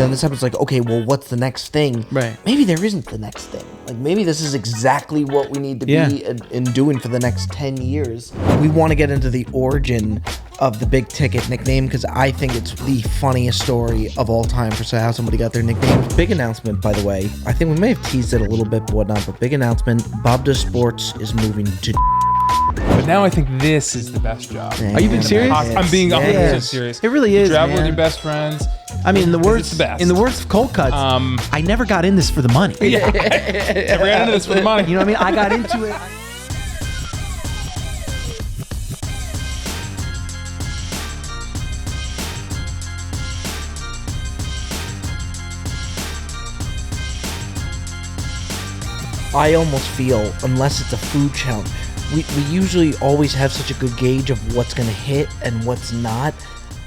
then this happens, like, okay, well, what's the next thing? Right. Maybe there isn't the next thing. Like, maybe this is exactly what we need to be in doing for the next 10 years. We want to get into the origin of the Big Ticket nickname because I think it's the funniest story of all time for how somebody got their nickname. Big announcement, by the way. I think we may have teased it a little bit, but whatnot, but big announcement. Bob Does Sports is moving to... But now I think this is the best job. Are you being serious? I'm being 100% serious. It really is, Travel man. with your best friends. I mean, in the words of Cold Cuts, I never got in this for the money. Yeah, never got into this for the money. You know what I mean? I got into it. I almost feel, unless it's a food challenge, we usually always have such a good gauge of what's going to hit and what's not.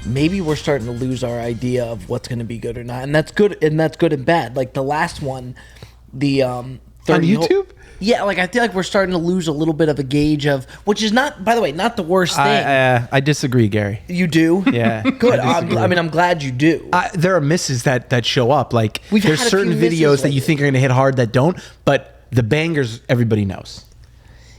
Maybe we're starting to lose our idea of what's going to be good or not, and that's good and bad. Like the last one, the 30 on YouTube. Yeah, like I feel like we're starting to lose a little bit of a gauge of, which is not, by the way, not the worst thing. I disagree, Gary. You do? Yeah. Good. I'm glad you do. There are misses that show up. Like there's had a certain few videos misses that you think are going to hit hard that don't, but the bangers everybody knows.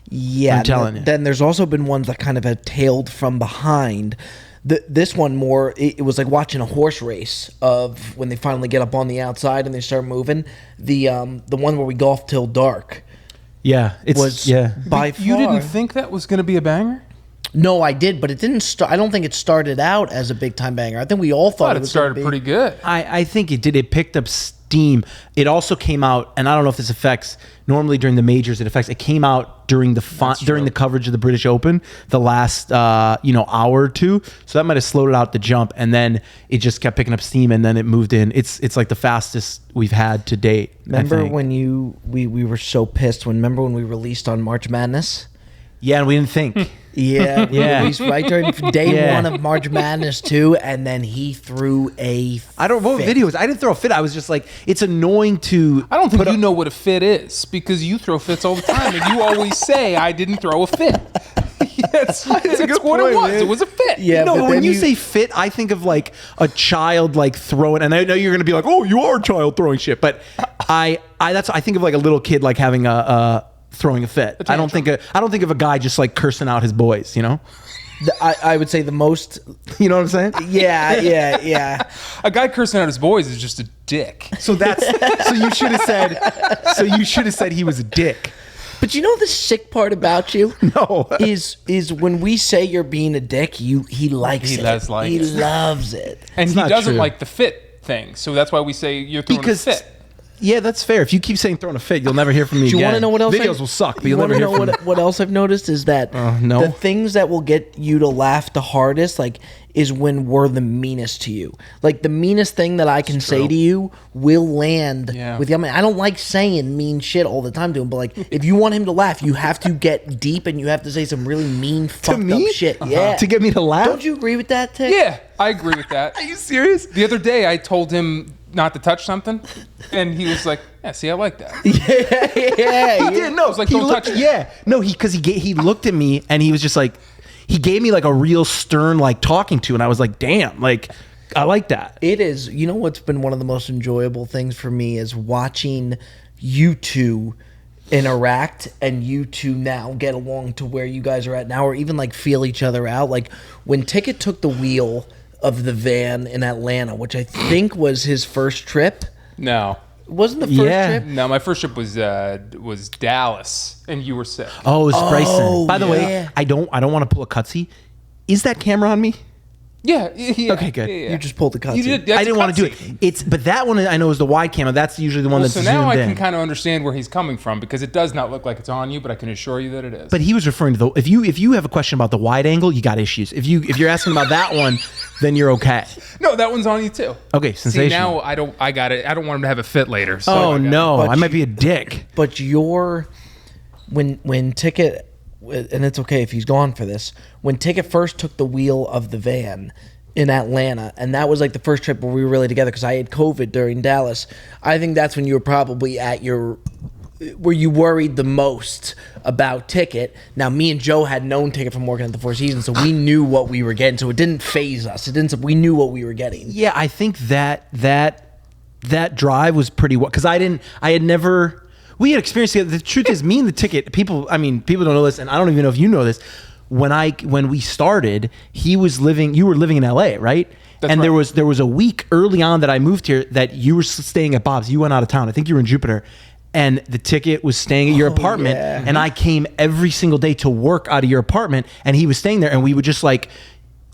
Yeah, I'm telling you. Then there's also been ones that kind of have tailed from behind. This one more, it was like watching a horse race of when they finally get up on the outside and they start moving. The one where we golf till dark. Yeah, was by far. You didn't think that was going to be a banger? No, I did, but it didn't start. I don't think it started out as a big time banger. I think we all thought It started pretty good. I think it did. It picked up steam. It also came out, and I don't know if this affects. Normally during the majors, it came out during the coverage of the British Open, the last hour or two. So that might have slowed it out the jump, and then it just kept picking up steam, and then it moved in. It's like the fastest we've had to date. Remember when we were so pissed? Remember when we released on March Madness? Yeah, and we didn't think. Yeah, released right during day one of March Madness 2, and then he threw a fit. I don't know what videos. I didn't throw a fit. I was just like, it's annoying to. I don't think you know what a fit is because you throw fits all the time, and you always say I didn't throw a fit. That's what it was. Man. It was a fit. Yeah, but when you say fit, I think of like a child like throwing, and I know you're gonna be like, oh, you are a child throwing shit, but I think of like a little kid like having a throwing a fit. I don't think of a guy just like cursing out his boys, you know? I would say the most, you know what I'm saying? Yeah. A guy cursing out his boys is just a dick. So you should have said he was a dick. But you know the sick part about you? No. is when we say you're being a dick, he likes it. He loves it. And he doesn't like the fit thing. So that's why we say you're throwing a fit. Yeah, that's fair. If you keep saying throwing a fit, you'll never hear from me again. Do you want to know what else? Videos will suck, but you'll never hear from me. What else I've noticed is that the things that will get you to laugh the hardest, like, is when we're the meanest to you. Like, the meanest thing that I can say to you will land with you. I mean, I don't like saying mean shit all the time to him, but, like, if you want him to laugh, you have to get deep and you have to say some really mean, fucked up shit. Yeah. To get me to laugh? Don't you agree with that, Tick? Yeah, I agree with that. Are you serious? The other day, I told him not to touch something, and he was like, "Yeah, see, I like that." Yeah. He did. No, I was like, "Don't touch it." Yeah, no, because he looked at me and he was just like, he gave me like a real stern like talking to, and I was like, "Damn, like I like that." It is. You know what's been one of the most enjoyable things for me is watching you two interact and you two now get along to where you guys are at now, or even like feel each other out. Like when Ticket took the wheel of the van in Atlanta, which I think was his first trip. No. It wasn't the first trip? No, my first trip was Dallas, and you were sick. Oh, it was Bryson. By the way, I don't want to pull a cutsy. Is that camera on me? Yeah. Okay, good. Yeah. You just pulled the cutscene. I didn't want to do it. But that one I know is the wide camera. That's usually the one that's zoomed in. So now I can kind of understand where he's coming from because it does not look like it's on you, but I can assure you that it is. But he was referring to the if you have a question about the wide angle, you got issues. If you're asking about that one, then you're okay. No, that one's on you too. Okay, sensational. See, now I got it. I don't want him to have a fit later. So oh no, I might be a dick. But when Ticket, and it's okay if he's gone for this, when Ticket first took the wheel of the van in Atlanta, and that was like the first trip where we were really together because I had COVID during Dallas, I think that's when you were probably at where you worried the most about Ticket. Now, me and Joe had known Ticket from working at the Four Seasons, so we knew what we were getting, so it didn't phase us. We knew what we were getting. Yeah, I think that that drive was pretty well, because we had experienced it. The truth is, me and the ticket, people don't know this, and I don't even know if you know this. When we started, you were living in LA, right? That's and right. there was a week early on that I moved here that you were staying at Bob's. You went out of town. I think you were in Jupiter. And the ticket was staying at your apartment. Yeah. And I came every single day to work out of your apartment, and he was staying there, and we would just like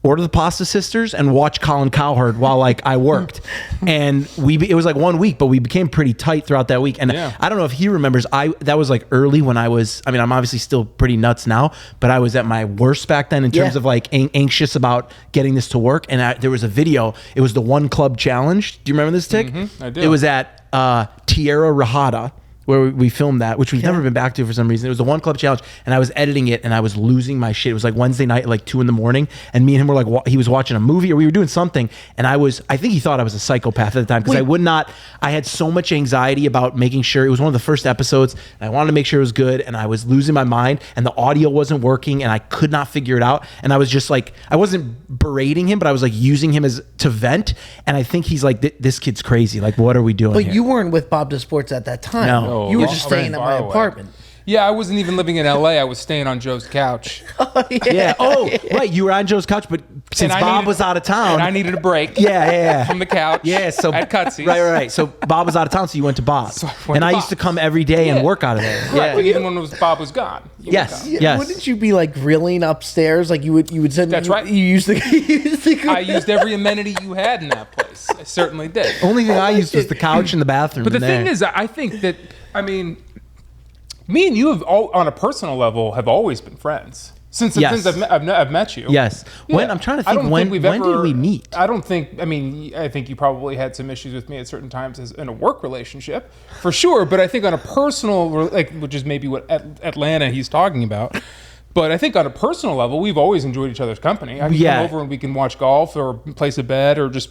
order the Pasta Sisters and watch Colin Cowherd while like I worked. And it was like 1 week, but we became pretty tight throughout that week. And I don't know if he remembers, that was like early when I'm obviously still pretty nuts now, but I was at my worst back then in terms of like anxious about getting this to work. And there was a video, it was the One Club Challenge. Do you remember this, Tick? I do. It was at Tierra Rajada, where we filmed that, which we've never been back to for some reason. It was the One Club Challenge, and I was editing it, and I was losing my shit. It was like Wednesday night at like 2 a.m, and me and him were like, he was watching a movie, or we were doing something, and I think he thought I was a psychopath at the time, because I had so much anxiety about making sure, it was one of the first episodes, and I wanted to make sure it was good, and I was losing my mind, and the audio wasn't working, and I could not figure it out, and I was just like, I wasn't berating him, but I was like using him to vent, and I think he's like, this kid's crazy, like, what are we doing But here? you weren't with Bob to Sports at that time. No. You were Oh, just staying at my far away. apartment. Yeah, I wasn't even living in LA. I was staying on Joe's couch. Yeah. Oh, right. You were on Joe's couch, but since Bob was out of town, and I needed a break. Yeah. From the couch. Yeah. So at Cutsies. Right. So Bob was out of town, so you went to Bob's, So I went and to I used to come every day and work out of there. Right, Yeah. but even when Bob was gone. Yes. Yeah, wouldn't you be like grilling upstairs? Like you would send. That's right. You used the. I used every amenity you had in that place. I certainly did. Only thing I used was the couch and the bathroom. But the in thing there. is, I think that, me and you have on a personal level have always been friends since I've met you. Yes. Yeah. I'm trying to I think. don't When think did we meet? I don't think. I think you probably had some issues with me at certain times in a work relationship, for sure. But I think on a personal, which is maybe what Atlanta he's talking about. But I think on a personal level, we've always enjoyed each other's company. I can come over and we can watch golf or place a bet or just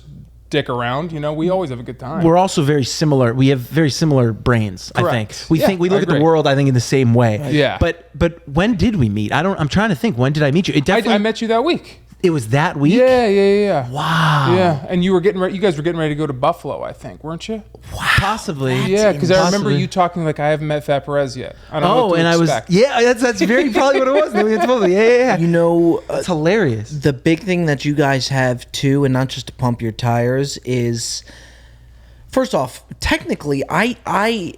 dick around. We always have a good time. We're also very similar. We have very similar brains. Correct. I think we look at the world, I think, in the same way. Yeah. But when did we meet? I'm trying to think. When did I meet you? It definitely. I met you that week. It was that week. Yeah. Wow. Yeah, and you guys were getting ready to go to Buffalo, I think, weren't you? Possibly. Yeah, because I remember Possibly. you talking like, I haven't met Fat Perez yet. I don't know what to and expect. that's very probably what it was. Yeah. You know, It's hilarious. the big thing that you guys have too, and not just to pump your tires, is first off, technically, I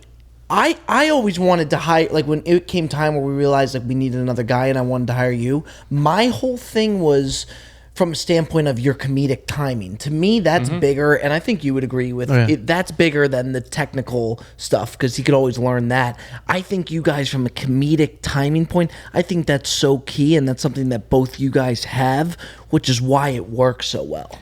always wanted to hire, like when it came time where we realized like we needed another guy and I wanted to hire you, my whole thing was from a standpoint of your comedic timing. To me, that's bigger, and I think you would agree with it. That's bigger than the technical stuff, because he could always learn that. I think you guys, from a comedic timing point, I think that's so key, and that's something that both you guys have, which is why it works so well.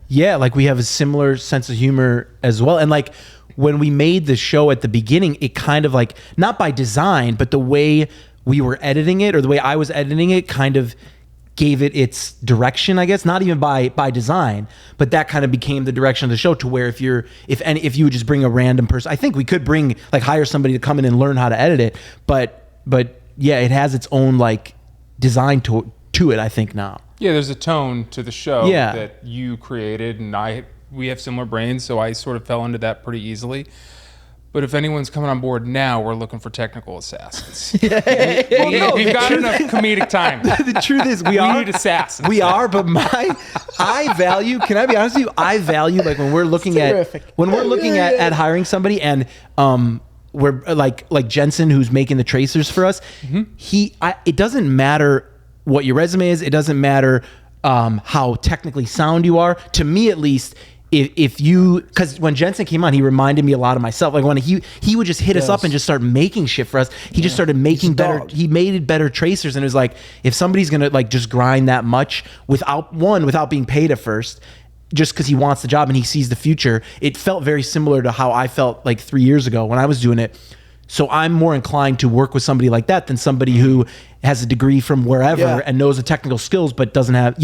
Yeah, like we have a similar sense of humor as well. And like when we made the show at the beginning, it kind of like, not by design, but the way we were editing it, or the way I was editing it, kind of gave it its direction, I guess. Not even by design, but that kind of became the direction of the show, to where if you would just bring a random person, I think we could hire somebody to come in and learn how to edit it, but yeah, it has its own like design to it, I think now. Yeah, there's a tone to the show Yeah. that you created, and we have similar brains, so I sort of fell into that pretty easily. But if anyone's coming on board now, we're looking for technical assassins. We've got enough comedic time. The truth is, we need assassins. We are, but I value. Can I be honest with you? I value, like when we're looking at hiring somebody, and we're like Jensen, who's making the tracers for us. It doesn't matter what your resume is. It doesn't matter how technically sound you are. To me, at least. Because when Jensen came on, he reminded me a lot of myself. Like when he would just hit us up and just start making shit for us. He just started making better. He made better tracers, and it was like, if somebody's gonna like just grind that much without being paid at first, just because he wants the job and he sees the future, it felt very similar to how I felt like 3 years ago when I was doing it. So I'm more inclined to work with somebody like that than somebody who has a degree from wherever and knows the technical skills, but doesn't have,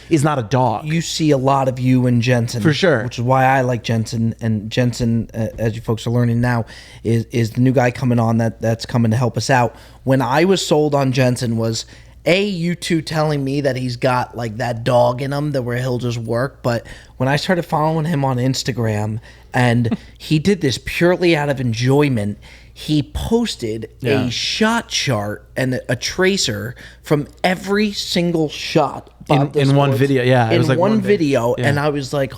is not a dog. You see a lot of you in Jensen. For sure. Which is why I like Jensen. And Jensen, as you folks are learning now, is the new guy coming on that's coming to help us out. When I was sold on Jensen was you two telling me that he's got like that dog in him that where he'll just work. But when I started following him on Instagram and he did this purely out of enjoyment, he posted a shot chart and a tracer from every single shot in one video. Yeah, in one video, and I was like,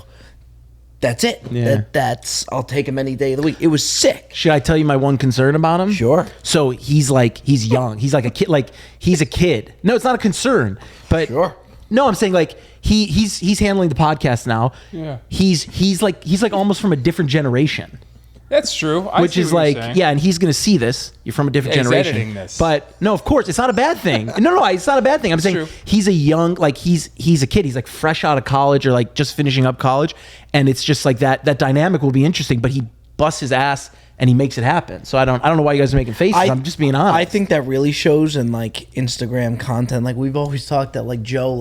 that's it. Yeah. That's I'll take him any day of the week. It was sick. Should I tell you my one concern about him? Sure. So he's young. He's like a kid. Like he's a kid. No, it's not a concern. But Sure. No, I'm saying like he's handling the podcast now. Yeah. He's like almost from a different generation. That's true. Which is like, yeah, and he's going to see this. You're from a different generation. He's editing this. But no, of course, it's not a bad thing. No, it's not a bad thing. I'm saying true. he's a young, like he's a kid. He's like fresh out of college or like just finishing up college. And it's just like that dynamic will be interesting, but he busts his ass and he makes it happen. So I don't know why you guys are making faces. I'm just being honest. I think that really shows in like Instagram content. Like we've always talked that like Joe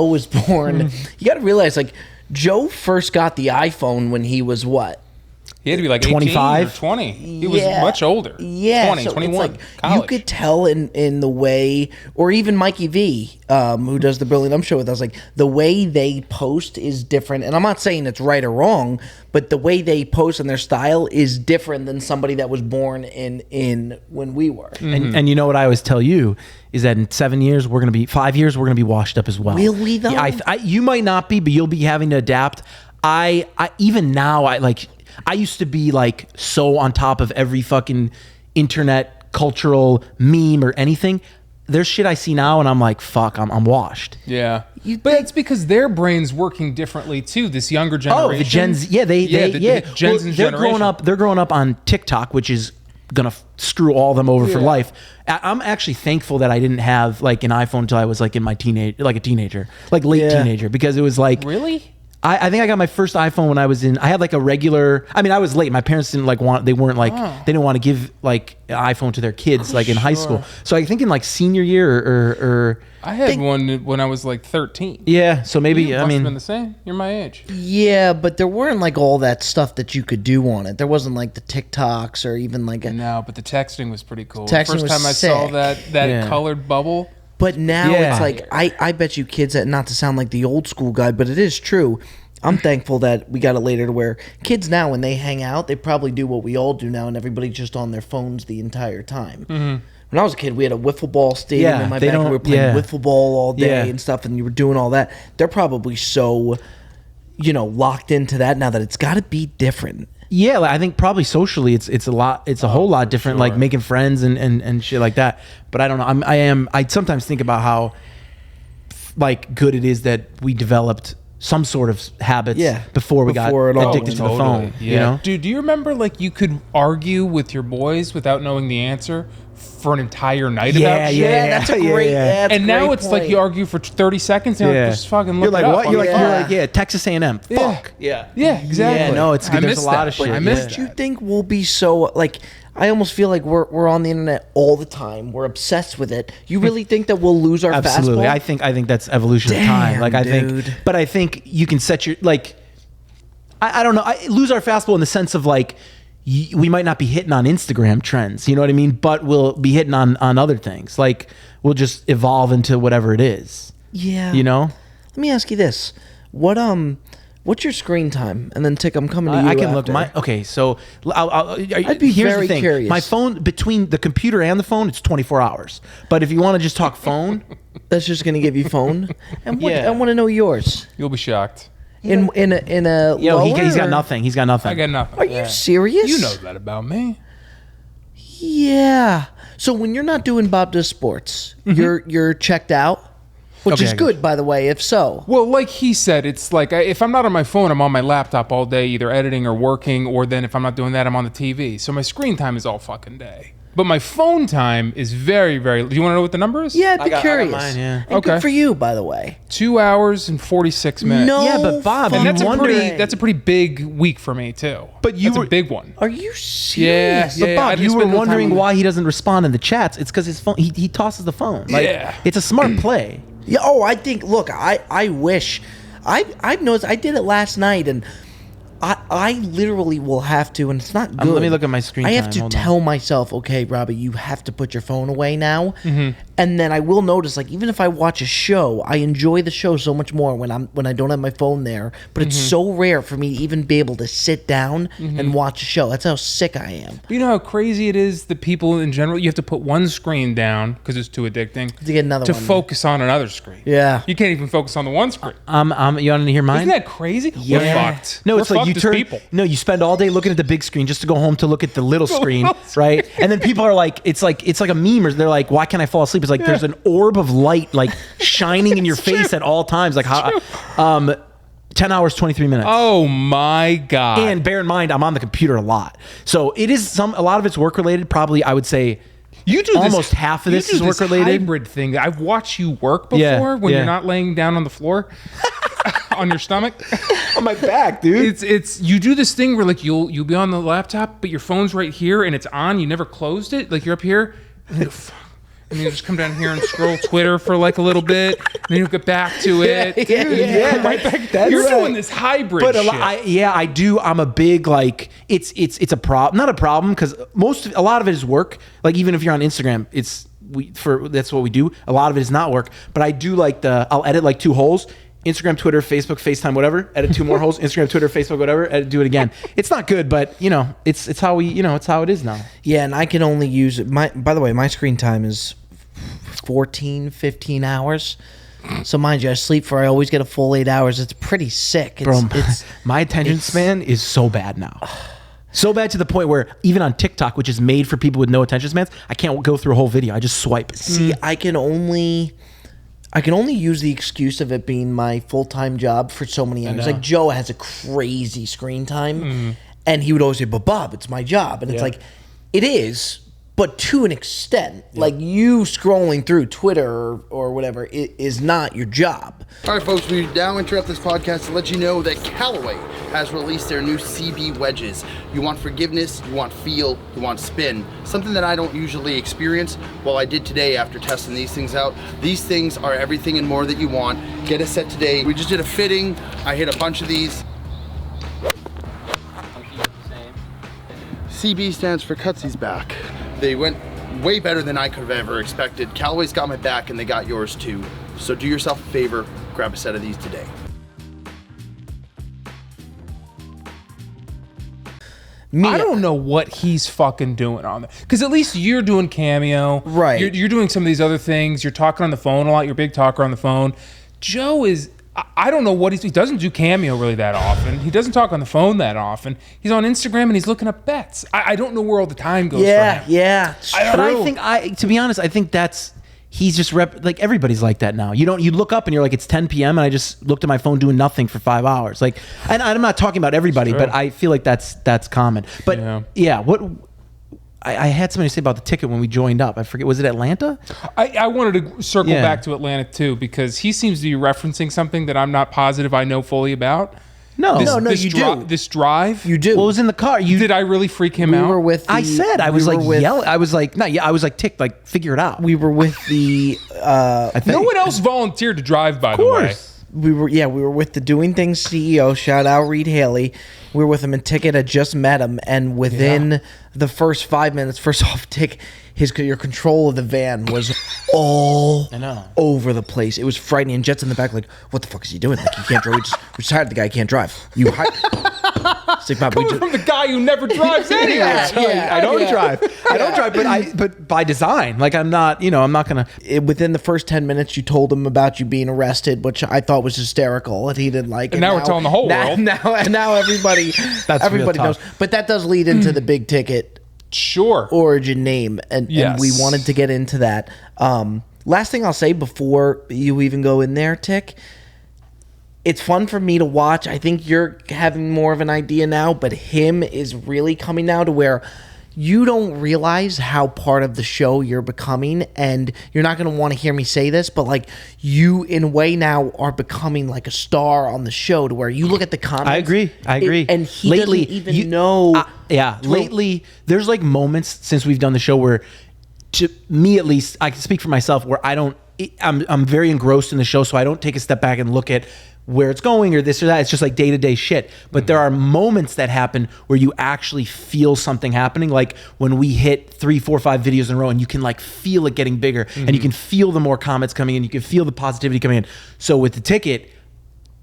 was born. You got to realize like Joe first got the iPhone when he was what? He had to be like 25? 18 or 20. He was much older. Yeah. 20, so 21. It's like, college. you could tell in the way, or even Mikey V, who does the Brilliant Dumb Show with us, like the way they post is different. And I'm not saying it's right or wrong, but the way they post and their style is different than somebody that was born in when we were. And you know what I always tell you is that in 5 years, we're going to be washed up as well. Will we though? Yeah, you might not be, but you'll be having to adapt. I even now, I used to be like so on top of every fucking internet cultural meme or anything. There's shit I see now and I'm like, fuck, I'm washed. Yeah. But it's because their brain's working differently too. This younger generation. Oh, the Gen Z. Yeah, the Gen Z generation. They're growing up on TikTok, which is gonna screw all of them over for life. I'm actually thankful that I didn't have like an iPhone until I was like in my teenager, late teenager, because it was like Really? I think I got my first iPhone when I was I had like a regular, I mean, I was late. My parents didn't like they didn't want to give like an iPhone to their kids like in high school. So I think in like senior year or I had one when I was like 13. yeah. So maybe, You I must have mean, been the same. You're my age. Yeah, but there weren't like all that stuff that you could do on it. There wasn't like the TikToks or even like a. No, but the texting was pretty cool. Texting First was time I saw sick. that Yeah. colored bubble. But now Yeah. it's like I bet you kids that, not to sound like the old school guy, but it is true. I'm thankful that we got it later to where kids now when they hang out, they probably do what we all do now, and everybody's just on their phones the entire time. Mm-hmm. When I was a kid, we had a wiffle ball stadium Yeah, in my they backyard. We were don't- playing yeah. wiffle ball all day Yeah. and stuff, and you were doing all that. They're probably so, locked into that now that it's got to be different. yeah, like, I think probably socially it's a whole lot different, like making friends and shit like that. But I don't know. I sometimes think about how like good it is that we developed some sort of habits before we got Before it all addicted to the Totally. phone. Yeah. You know? Dude, do you remember like you could argue with your boys without knowing the answer for an entire night about shit? That's a great. yeah. That's a And now great it's like point. you argue for 30 seconds and you're like, just fucking look You're like it up what? on You're the like phone. Texas A&M. Fuck. Yeah. Yeah, exactly. Yeah, no, it's I there's missed a lot that. of shit. I yeah. missed Do you think we'll be so like? I almost feel like we're on the internet all the time. We're obsessed with it. You really think that we'll lose our Absolutely. fastball? I think that's evolution of Damn, time. Like I dude. think, but I think you can set your like. I don't know. I lose our fastball in the sense of like we might not be hitting on Instagram trends. You know what I mean? But we'll be hitting on other things. Like we'll just evolve into whatever it is. Yeah. You know. Let me ask you this: what's your screen time? And then Tick, I'm coming to you. I can look after. okay. So I'd be here's very the thing. curious. My phone between the computer and the phone, it's 24 hours. But if you want to just talk phone, That's just gonna give you phone. And what, Yeah. I want to know yours. You'll be shocked. In a he's got lower- nothing. He's got nothing. I got nothing. Are you serious? You know that about me. Yeah. So when you're not doing Bob Does Sports, you're checked out, which Okay, is I got good, by the way. If so, Well, like he said, it's like if I'm not on my phone, I'm on my laptop all day, either editing or working, or then if I'm not doing that, I'm on the TV. So my screen time is all fucking day. But my phone time is very, very... Do you want to know what the number is? yeah, I'd be I got curious. mine, yeah. And Okay. good for you, by the way. 2 hours and 46 minutes. No, Yeah, but Bob, fucking And that's a wondering- pretty... That's a pretty big week for me, too. But you That's were- a big one. Are you serious? Yeah. But Bob, I you spend were a little time wondering on- why he doesn't respond in the chats. It's because his phone. He tosses the phone. Like, Yeah. it's a smart play. Yeah. Oh, I think. Look, I wish. I've noticed. I did it last night, and I literally will have to, and it's not good. Let me look at my screen I have time. to Hold on. tell myself, okay, Robbie, you have to put your phone away now. And then I will notice, like, even if I watch a show, I enjoy the show so much more when I don't have my phone there. But it's so rare for me to even be able to sit down and watch a show. That's how sick I am. You know how crazy it is that people in general, you have to put one screen down because it's too addicting To get another to one. focus on another screen. Yeah. You can't even focus on the one screen. You want to hear mine? Isn't that crazy? We're fucked. No, We're it's like you fucked as turn. people. No, you spend all day looking at the big screen just to go home to look at the little screen, right? And then people are like, it's like a meme. Or they're like, why can't I fall asleep? It's like there's an orb of light like shining in your face at all times. Like how, 10 hours 23 minutes. Oh my God. And bear in mind, I'm on the computer a lot, so it is a lot of it's work related. Probably, I would say. You do almost half of this is work related. Hybrid thing. I've watched you work before when you're not laying down on the floor on your stomach. On my back, dude. It's you do this thing where like you'll be on the laptop, but your phone's right here and it's on. You never closed it. Like you're up here, and you just come down here and scroll Twitter for like a little bit, and then you'll get back to it. Yeah, Right back. that's You're right. doing this hybrid But shit. I do. I'm a big like it's a problem, not a problem, because a lot of it is work. Like even if you're on Instagram, that's what we do. A lot of it is not work, but I do like I'll edit like 2 holes. Instagram, Twitter, Facebook, FaceTime, whatever. Edit 2 more holes. Instagram, Twitter, Facebook, whatever. Do it again. It's not good, but it's how it's how it is now. Yeah, and I can only use it. By the way, my screen time is 14, 15 hours. So mind you, I always get a full 8 hours. It's pretty sick. My attention span is so bad now. So bad to the point where even on TikTok, which is made for people with no attention spans, I can't go through a whole video. I just swipe. See, I can only use the excuse of it being my full-time job for so many hours. Like Joe has a crazy screen time, and he would always say, "But Bob, it's my job," and it's like, it is. But to an extent, like you scrolling through Twitter or whatever, it is not your job. All right, folks, we now interrupt this podcast to let you know that Callaway has released their new CB wedges. You want forgiveness, you want feel, you want spin. Something that I don't usually experience. Well, I did today after testing these things out. These things are everything and more that you want. Get a set today. We just did a fitting. I hit a bunch of these. CB stands for Cutsy's back. They went way better than I could have ever expected. Callaway's got my back and they got yours too. So do yourself a favor, grab a set of these today. I don't know what he's fucking doing on there. Because at least you're doing Cameo. Right. You're doing some of these other things. You're talking on the phone a lot. You're a big talker on the phone. Joe is... I don't know what he doesn't do Cameo really that often. He doesn't talk on the phone that often. He's on Instagram and he's looking up bets. I don't know where all the time goes. Yeah, for him. yeah. But I think to be honest, I think he's just like everybody's like that now. You look up and you're like, it's 10 p.m. and I just looked at my phone doing nothing for 5 hours. Like, and I'm not talking about everybody, but I feel like that's common. But yeah what I had something to say about the ticket when we joined up. I forget, was it Atlanta? I wanted to circle back to Atlanta too, because he seems to be referencing something that I'm not positive I know fully about. No, you do. This drive? You do. Well, it was in the car. Did I really freak him out? Were with I said I was like yelling. I was like, I was like ticked, like figure it out. We were with the. I think. No one else volunteered to drive, by the way. We were with the Doing Things CEO. Shout out Reed Haley. We were with him, and Ticket had just met him, and within the first 5 minutes, first off, your control of the van was all over the place. It was frightening. And Jet's in the back, like, what the fuck is he doing? Like, he can't drive. We just hired the guy. He can't drive. Coming from the guy who never drives anyway. I don't drive. I don't drive, but by design. Like I'm not gonna. Within the first 10 minutes, you told him about you being arrested, which I thought was hysterical, and he didn't like. And now we're telling the whole world. Now everybody knows. But that does lead into the big ticket. Sure. Origin name, and we wanted to get into that. Last thing I'll say before you even go in there, Tick. It's fun for me to watch. I think you're having more of an idea now, but him is really coming now to where you don't realize how part of the show you're becoming, and you're not going to want to hear me say this, but like you in a way now are becoming like a star on the show to where you look at the comments. I agree. And he doesn't even know. Lately there's like moments since we've done the show where, to me at least, I can speak for myself, where I'm very engrossed in the show, so I don't take a step back and look at where it's going or this or that. It's just like day-to-day shit. But there are moments that happen where you actually feel something happening. Like when we hit 3, 4, 5 videos in a row and you can like feel it getting bigger and you can feel the more comments coming in. You can feel the positivity coming in. So with the ticket,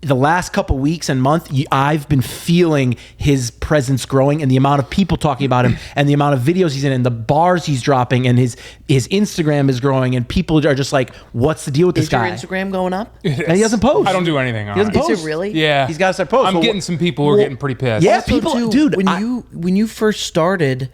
the last couple weeks and month, I've been feeling his presence growing and the amount of people talking about him and the amount of videos he's in and the bars he's dropping and his Instagram is growing and people are just like, what's the deal with this guy? Is your Instagram going up? And he doesn't post. I don't do anything on He doesn't it. post. Is it really? Yeah. He's got to start posting. I'm getting some people who are getting pretty pissed. Yeah, Also, people, too, dude. When you first started,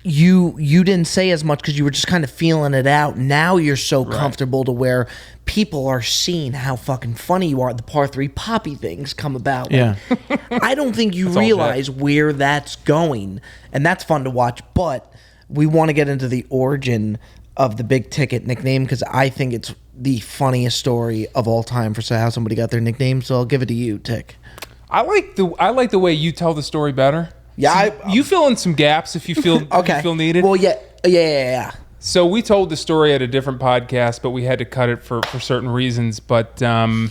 you didn't say as much because you were just kind of feeling it out. Now you're so comfortable to where people are seeing how fucking funny you are. The par 3 poppy things come about. Yeah. I don't think you all realize where that's going, and that's fun to watch. But we want to get into the origin of the big ticket nickname because I think it's the funniest story of all time for how somebody got their nickname. So I'll give it to you, Tick. I like the way you tell the story better. Yeah, So you fill in some gaps if you feel Okay. you feel needed. Well, yeah. So we told the story at a different podcast, but we had to cut it for certain reasons. But I'll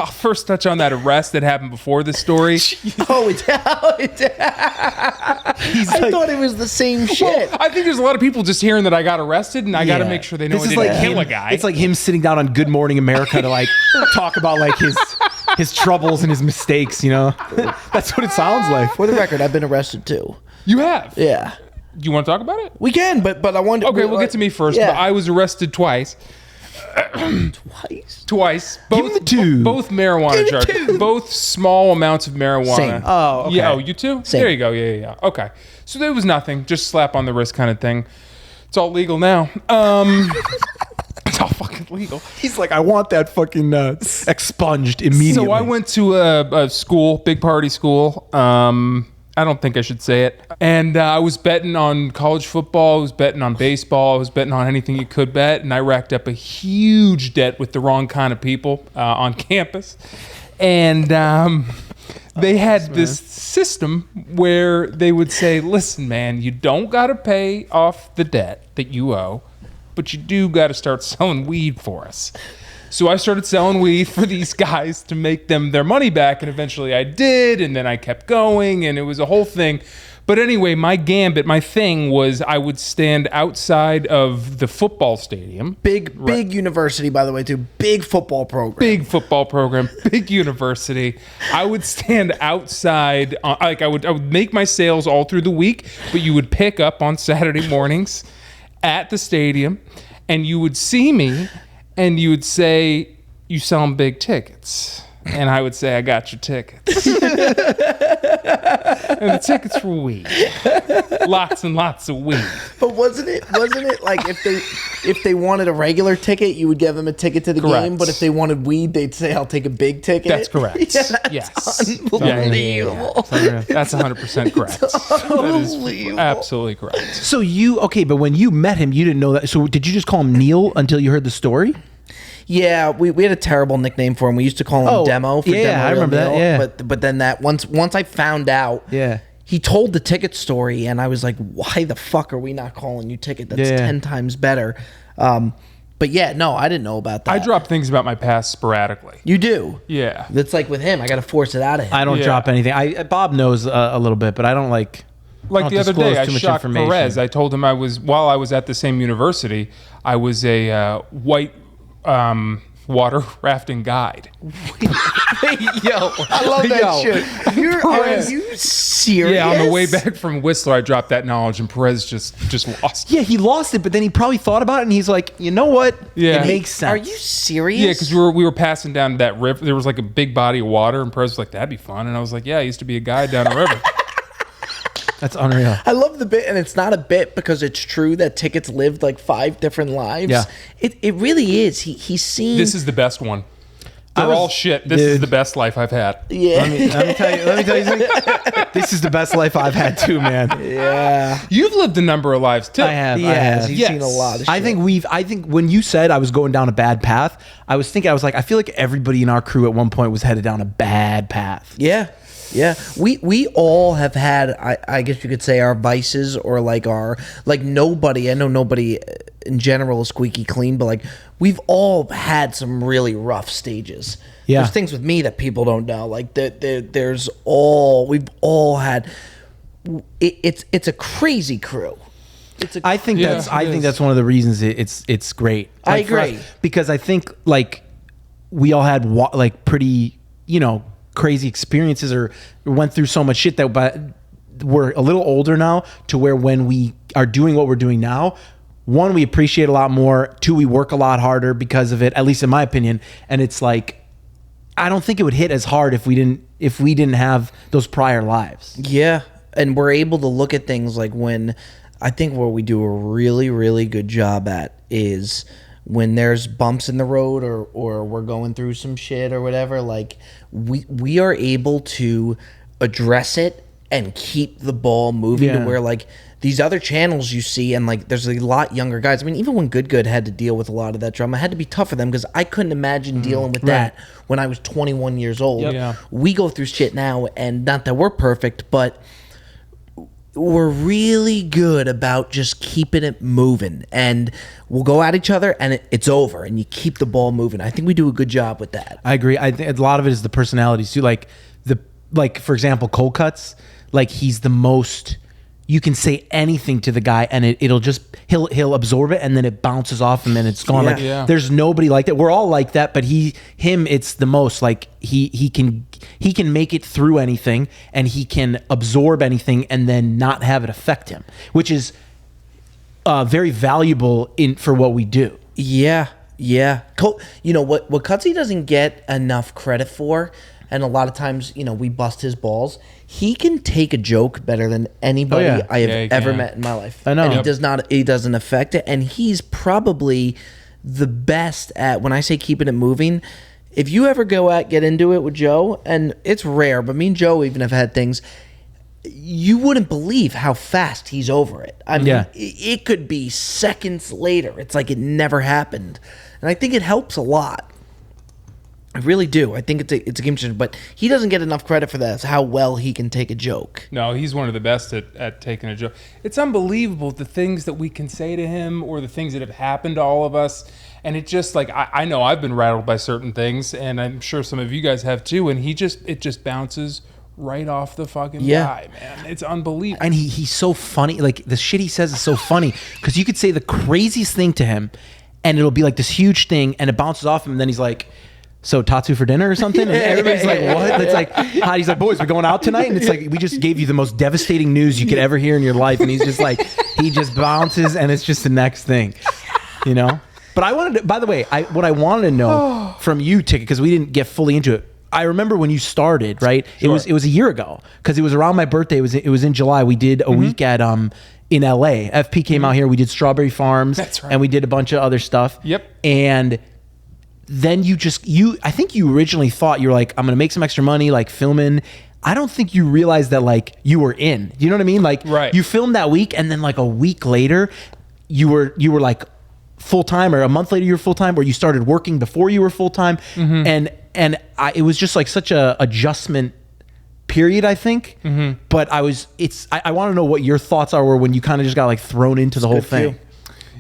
first touch on that arrest that happened before this story. Oh, I thought it was the same shit. I think there's a lot of people just hearing that I got arrested, and I got to make sure they know I didn't kill a guy. It's like him sitting down on Good Morning America to like talk about like his troubles and his mistakes, you know? That's what it sounds like. For the record, I've been arrested too. You have. Yeah. Do you want to talk about it? We can, but I want to... Okay, we'll get to me first. Yeah. But I was arrested twice. Twice. Give me the two. Both marijuana charges. Both small amounts of marijuana. Same. Oh, okay. Yeah, you too? Same. There you go. Yeah. Okay. So there was nothing. Just slap on the wrist kind of thing. It's all legal now. It's all fucking legal. He's like, I want that fucking expunged immediately. So I went to a school, big party school. I don't think I should say it. And I was betting on college football. I was betting on baseball. I was betting on anything you could bet. And I racked up a huge debt with the wrong kind of people on campus. And they had this system where they would say, listen, man, you don't got to pay off the debt that you owe, but you do got to start selling weed for us. So I started selling weed for these guys to make them their money back, and eventually I did, and then I kept going, and it was a whole thing. But anyway, my gambit, my thing was I would stand outside of the football stadium. Big university, by the way, too. Big football program. Big football program, big university. I would stand outside, I would make my sales all through the week, but you would pick up on Saturday mornings at the stadium, and you would see me, and you would say, you selling big tickets. And I would say, I got your tickets. And the tickets were weed. Lots and lots of weed. But wasn't it like if they wanted a regular ticket, you would give them a ticket to the Correct. game, but if they wanted weed, they'd say, I'll take a big ticket? That's correct. Yeah, that's Yes. unbelievable. That's 100% correct. That is Unbelievable. absolutely correct. So but when you met him, you didn't know that. So did you just call him Neil until you heard the story? Yeah, we had a terrible nickname for him. We used to call him Demo. For yeah, Demo I remember that, Neil. yeah. But then that once I found out, Yeah. he told the ticket story, and I was like, why the fuck are we not calling you Ticket? That's 10 times better. But yeah, no, I didn't know about that. I drop things about my past sporadically. You do? Yeah. That's like with him. I got to force it out of him. I don't Yeah. drop anything. Bob knows a little bit, but I don't like Like the other disclose day, I too much shocked information. Perez. I told him while I was at the same university, I was a white water rafting guide. Yo, I love that shit. Are you serious? Yeah, on the way back from Whistler, I dropped that knowledge, and Perez just lost. Yeah, he lost it, but then he probably thought about it, and he's like, you know what? Yeah. It makes sense. Are you serious? Yeah, because we were passing down that river. There was like a big body of water, and Perez was like, "That'd be fun." And I was like, "Yeah, I used to be a guide down a river." That's unreal. I love the bit, and it's not a bit because it's true that Tickets lived like 5 different lives. Yeah. It really is. He's seen. This is the best one. They're all shit. This is the best life I've had. Yeah. Let me tell you something. This is the best life I've had too, man. Yeah. You've lived a number of lives too. I have. Yes. He's Yes. seen a lot of shit. I think when you said I was going down a bad path, I was like, I feel like everybody in our crew at one point was headed down a bad path. Yeah. Yeah. We all have had, I guess you could say, our vices or like nobody, I know nobody in general is squeaky clean, but like we've all had some really rough stages. Yeah. There's things with me that people don't know. Like we've all had. It's a crazy crew. I think that's one of the reasons it's great. I agree, because I think like we all had like pretty crazy experiences or went through so much shit that, but we're a little older now to where when we are doing what we're doing now, one, we appreciate a lot more. Two, we work a lot harder because of it, at least in my opinion. And it's like, I don't think it would hit as hard if we didn't have those prior lives. Yeah. And we're able to look at things like when I think what we do a really, really good job at is when there's bumps in the road or we're going through some shit or whatever, like we are able to address it and keep the ball moving to where like these other channels you see, and like there's a lot younger guys. I mean, even when Good had to deal with a lot of that drama, it had to be tough for them because I couldn't imagine dealing with that when I was 21 years old. Yep. Yeah. We go through shit now, and not that we're perfect, but we're really good about just keeping it moving, and we'll go at each other and it's over, and you keep the ball moving. I think we do a good job with that. I agree. I think a lot of it is the personalities too. Like for example, Cold Cuts, like he's the most, you can say anything to the guy and it'll just, he'll absorb it and then it bounces off and then it's gone. There's nobody like that. We're all like that, but him, it's the most like he can make it through anything and he can absorb anything and then not have it affect him, which is very valuable for what we do. Yeah. You know what Cutsy doesn't get enough credit for, and a lot of times, we bust his balls. He can take a joke better than anybody I have ever met in my life. I know. And he doesn't affect it. And he's probably the best at, when I say keeping it moving, if you ever get into it with Joe, and it's rare, but me and Joe even have had things, you wouldn't believe how fast he's over it. I mean, it could be seconds later. It's like it never happened. And I think it helps a lot. I really do. I think it's a game changer, but he doesn't get enough credit for that. It's how well he can take a joke. No, he's one of the best at taking a joke. It's unbelievable the things that we can say to him or the things that have happened to all of us. And it just like, I know I've been rattled by certain things, and I'm sure some of you guys have too. And it just bounces right off the fucking guy, man. It's unbelievable. And he's so funny. Like the shit he says is so funny because you could say the craziest thing to him and it'll be like this huge thing and it bounces off him and then he's like, so Tatsu for dinner or something? And everybody's like, what? It's like, hi. He's like, boys, we're going out tonight? And it's like, we just gave you the most devastating news you could ever hear in your life. And he's just like, he just bounces and it's just the next thing, But I wanted to, by the way, what I wanted to know from you, Ticket, because we didn't get fully into it. I remember when you started, right? Sure. It was a year ago because it was around my birthday. It was in July. We did a week at in LA. FP came out here. We did Strawberry Farms. That's right. And we did a bunch of other stuff. Yep. And then I think you originally thought you were like, I'm going to make some extra money, like filming. I don't think you realized that like you were in, you know what I mean? Like you filmed that week and then like a week later you were like full time, or a month later you were full time, or you started working before you were full time. And it was just like such a adjustment period, I think. But I want to know what your thoughts are when you kind of just got like thrown into the whole thing.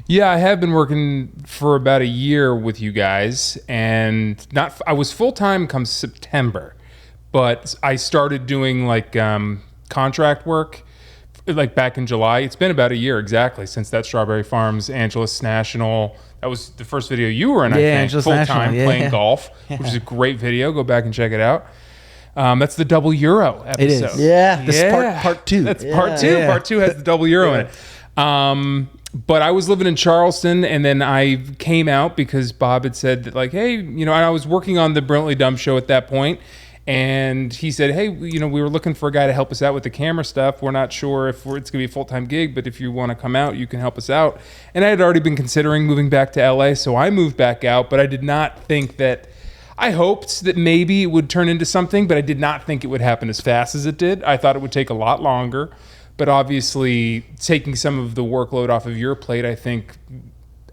Yeah, I have been working for about a year with you guys, and I was full-time come September, but I started doing like contract work like back in July. It's been about a year exactly since that Strawberry Farms Angeles National. That was the first video you were in, I think. Angeles full-time National, playing golf, which is a great video. Go back and check it out. That's the double Euro episode. It is. Yeah. This is part two. That's part two. Part two has the double Euro in it. But I was living in Charleston, and then I came out because Bob had said that, like, hey, and I was working on the Brilliantly Dumb show at that point, and he said, hey, we were looking for a guy to help us out with the camera stuff. We're not sure if it's going to be a full-time gig, but if you want to come out, you can help us out. And I had already been considering moving back to LA, so I moved back out, but I did not think that, I hoped that maybe it would turn into something, but I did not think it would happen as fast as it did. I thought it would take a lot longer. But obviously, taking some of the workload off of your plate, I think,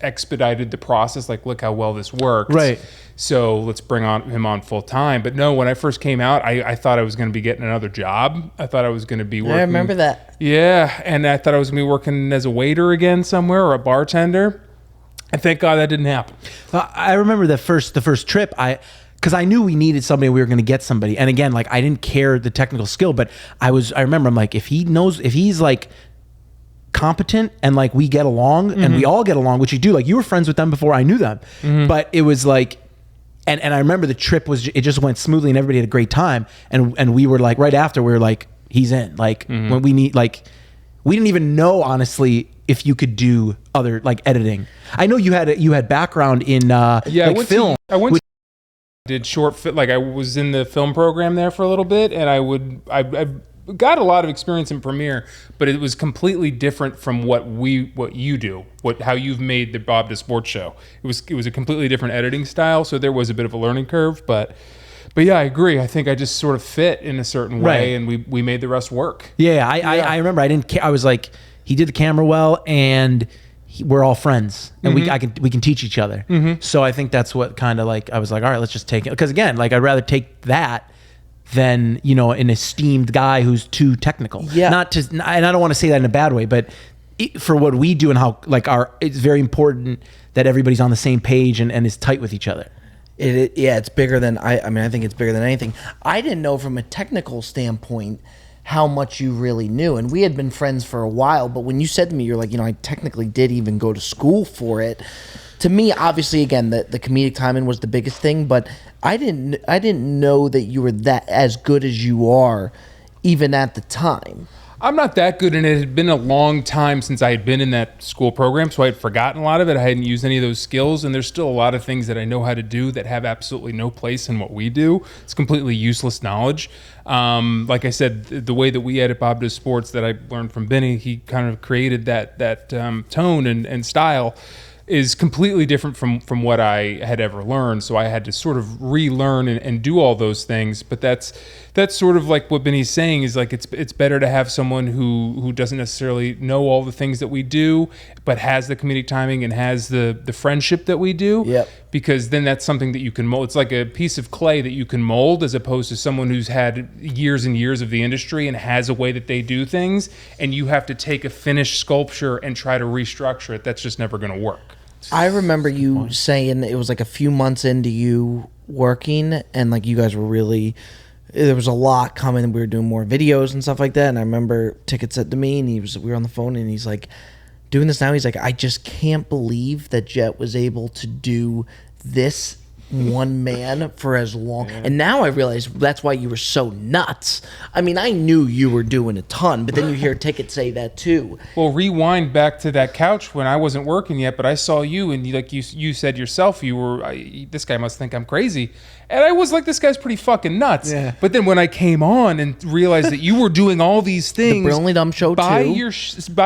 expedited the process. Like, look how well this worked. Right. So let's bring him on full time. But no, when I first came out, I thought I was going to be getting another job. I thought I was going to be working. I remember that. Yeah, and I thought I was going to be working as a waiter again somewhere or a bartender. And thank God that didn't happen. I remember the first trip, because I knew we needed somebody, we were going to get somebody. And again, like I didn't care the technical skill, but I remember I'm like, if he's like competent and like we get along and we all get along, which you do, like you were friends with them before I knew them, but it was like, and I remember the trip it just went smoothly and everybody had a great time. And we were like, right after we were like, he's in, like when we need, like, we didn't even know honestly if you could do other like editing. I know you had background in like film. I did short film, like I was in the film program there for a little bit, and I got a lot of experience in Premiere, but it was completely different from what you do, how you've made the Bob to Sports show. It was a completely different editing style, so there was a bit of a learning curve, but yeah, I agree. I think I just sort of fit in a certain way, and we made the rest work. Yeah, I remember I didn't care. I was like, he did the camera well, and we're all friends, and we can teach each other. So I think that's what kind of like I was like, all right, let's just take it. Because again, like I'd rather take that than an esteemed guy who's too technical. Yeah. And I don't want to say that in a bad way, but for what we do and how like it's very important that everybody's on the same page and is tight with each other. It's bigger than I mean, I think it's bigger than anything. I didn't know from a technical standpoint how much you really knew, and we had been friends for a while, but when you said to me, you're like, I technically did even go to school for it. To me, obviously, again, the comedic timing was the biggest thing, but I didn't know that you were that as good as you are even at the time. I'm not that good, and it had been a long time since I had been in that school program, so I had forgotten a lot of it. I hadn't used any of those skills, and there's still a lot of things that I know how to do that have absolutely no place in what we do. It's completely useless knowledge. Like I said, the way that we edit Bob Does Sports that I learned from Benny, he kind of created that tone and style is completely different from what I had ever learned. So I had to sort of relearn and do all those things. But that's sort of like what Benny's saying is like it's better to have someone who doesn't necessarily know all the things that we do, but has the comedic timing and has the friendship that we do. Yep. Because then that's something that you can mold. It's like a piece of clay that you can mold, as opposed to someone who's had years and years of the industry and has a way that they do things, and you have to take a finished sculpture and try to restructure it. That's just never going to work. I remember you saying it was like a few months into you working, and like you guys were really, there was a lot coming. We were doing more videos and stuff like that. And I remember Ticket said to me, and we were on the phone, and he's like, doing this now. He's like, I just can't believe that Jet was able to do this one man for as long. And now I realize that's why you were so nuts. I mean, I knew you were doing a ton, but then you hear Ticket say that too. Well, rewind back to that couch when I wasn't working yet, but I saw you, and like you said yourself, this guy must think I'm crazy. And I was like, this guy's pretty fucking nuts. Yeah. But then when I came on and realized that you were doing all these things, the Brilliantly Dumb Show by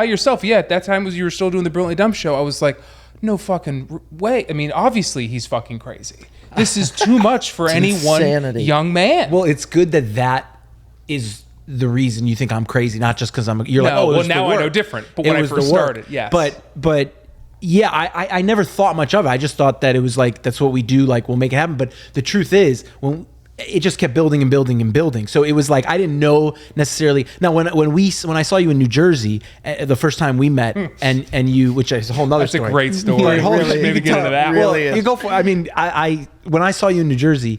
yourself. Yeah, at that time you were still doing the Brilliantly Dumb Show. I was like, no fucking way. I mean, obviously he's fucking crazy. This is too much for any one young man. Well, it's good that is the reason you think I'm crazy, not just because you're like, oh, well, now I know different. But when I first started, yes. But yeah, I never thought much of it. I just thought that it was like, that's what we do, like we'll make it happen. But the truth is, when it just kept building and building and building. So it was like, I didn't know necessarily. Now, when I saw you in New Jersey, the first time we met, and you, which is a whole nother story. That's a great story. Really, maybe get into that. Really you go for. I mean, I when I saw you in New Jersey,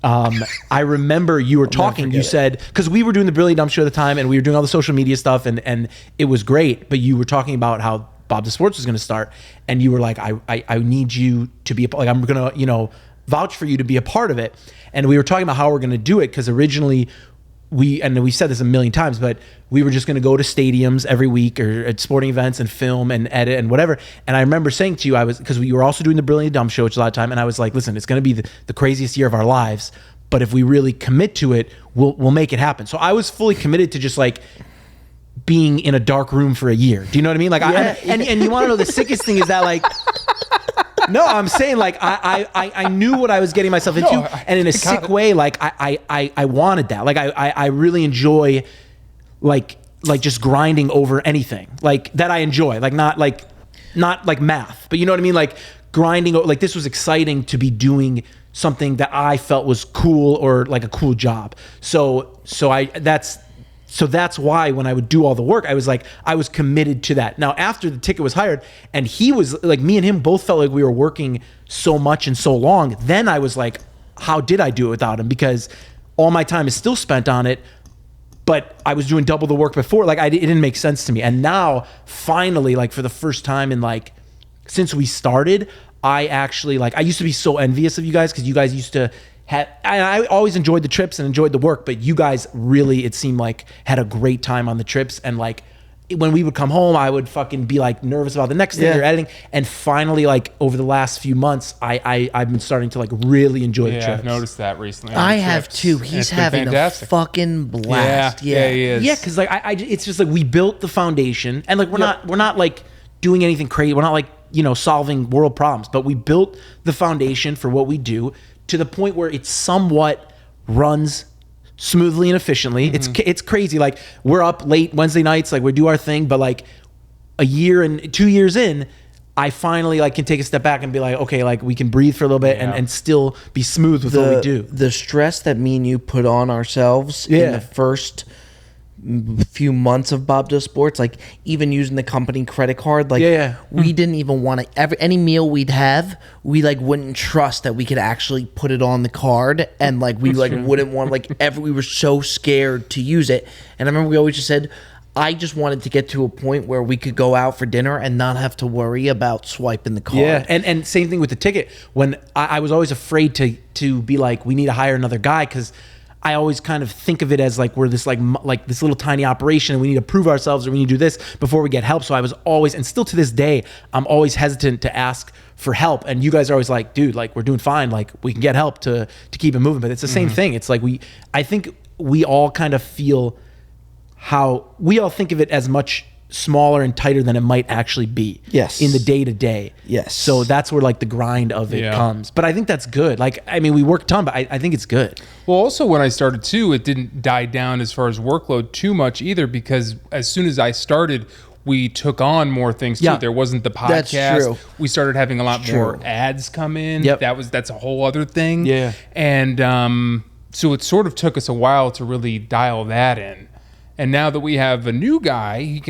I remember you were talking. You said, because we were doing the Brilliant Dumb Show at the time, and we were doing all the social media stuff, and it was great. But you were talking about how Bob the Sports was going to start, and you were like, I need you to be like, I'm gonna vouch for you to be a part of it. And we were talking about how we're going to do it, because originally we've said this a million times, but we were just going to go to stadiums every week or at sporting events and film and edit and whatever. And I remember saying to you, because we were also doing the Brilliant Dumb Show, which is a lot of time, and I was like, listen, it's going to be the craziest year of our lives, but if we really commit to it, we'll make it happen. So I was fully committed to just like being in a dark room for a year. Do you know what I mean? Like, and you want to know the sickest thing is that, like, no, I'm saying, like, I knew what I was getting myself into, and in a sick way, like I wanted that. Like I really enjoy like just grinding over anything like that. I enjoy not like math, but you know what I mean? Like grinding, like this was exciting to be doing something that I felt was cool, or like a cool job. So so that's why when I would do all the work, I was committed to that. Now, after the ticket was hired and he was like, me and him both felt like we were working so much and so long, then I was like, how did I do it without him? Because all my time is still spent on it, but I was doing double the work before. Like it didn't make sense to me. And now finally, like for the first time in like, since we started, I actually like, I used to be so envious of you guys because you guys used to I always enjoyed the trips and enjoyed the work, but you guys really, it seemed like, had a great time on the trips. And like when we would come home, I would fucking be like nervous about the next thing you're editing. And finally, like over the last few months, I've been starting to like really enjoy the trips. I've noticed that recently. I have too. He's having a fucking blast. Yeah, he is. Yeah, because like it's just like we built the foundation, and like we're not like doing anything crazy. We're not like, you know, solving world problems, but we built the foundation for what we do to the point where it somewhat runs smoothly and efficiently. It's crazy. Like we're up late Wednesday nights, like we do our thing, but like a year and 2 years in, I finally like can take a step back and be like, okay, like we can breathe for a little bit and still be smooth with what we do. The stress that me and you put on ourselves in the first few months of Bob Does Sports, like even using the company credit card, like we didn't even want to any meal we'd have, we like wouldn't trust that we could actually put it on the card, and like we wouldn't want like we were so scared to use it. And I remember we always just said, I just wanted to get to a point where we could go out for dinner and not have to worry about swiping the card. Yeah, and same thing with the ticket. When I was always afraid to be like, we need to hire another guy, because I always kind of think of it as like we're this like this little tiny operation and we need to prove ourselves or we need to do this before we get help. So I was always, and still to this day, I'm always hesitant to ask for help. And you guys are always like, dude, like we're doing fine. Like we can get help to keep it moving. But it's the same thing. It's like I think we all kind of feel how we all think of it as much smaller and tighter than it might actually be. Yes. In the day to day. Yes. So that's where like the grind of it comes. But I think that's good. Like, I mean, we work a ton, but I think it's good. Well, also when I started too, it didn't die down as far as workload too much either, because as soon as I started, we took on more things too. Yeah. There wasn't the podcast. That's true. We started having a lot more ads come in. Yep. That's a whole other thing. Yeah. And so it sort of took us a while to really dial that in. And now that we have a new guy,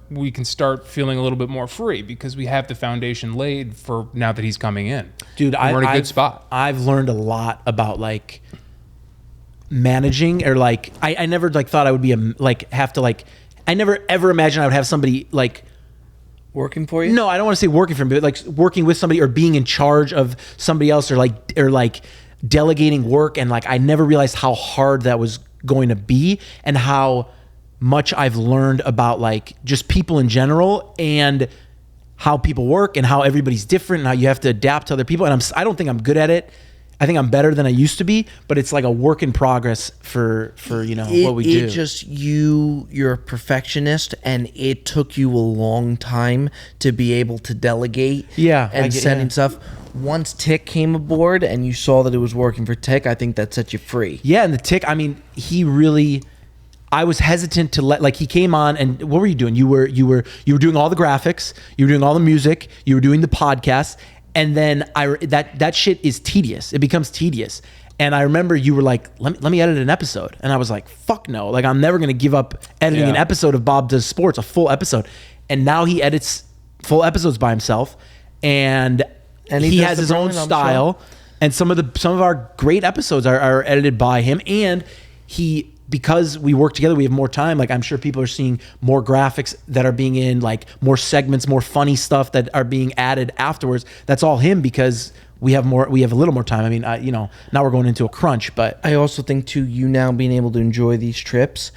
we can start feeling a little bit more free because we have the foundation laid for now that he's coming in. Dude, we're in a good spot. I've learned a lot about like managing, or like I never like thought I would be I never ever imagined I would have somebody like working for you. No, I don't want to say working for me, but like working with somebody or being in charge of somebody else, or like delegating work. And like I never realized how hard that was going to be, and how much I've learned about like just people in general and how people work and how everybody's different and how you have to adapt to other people. And I don't think I'm good at it. I think I'm better than I used to be, but it's like a work in progress for you know what we do. It just you're a perfectionist, and it took you a long time to be able to delegate. And sending stuff. Once Tick came aboard and you saw that it was working for Tick, I think that set you free. Yeah, and the Tick, I mean, I was hesitant to let, he came on, and what were you doing? You were doing all the graphics, you were doing all the music, you were doing the podcast, and then that shit is tedious. It becomes tedious. And I remember you were like, let me edit an episode. And I was like, fuck no. Like, I'm never going to give up editing an episode of Bob Does Sports, a full episode. And now he edits full episodes by himself. And he has his own style. And some of our great episodes are edited by him. And because we work together, we have more time. Like, I'm sure people are seeing more graphics that are being in, like more segments, more funny stuff that are being added afterwards. That's all him, because we have a little more time. I mean, now we're going into a crunch, but I also think too, you now being able to enjoy these trips,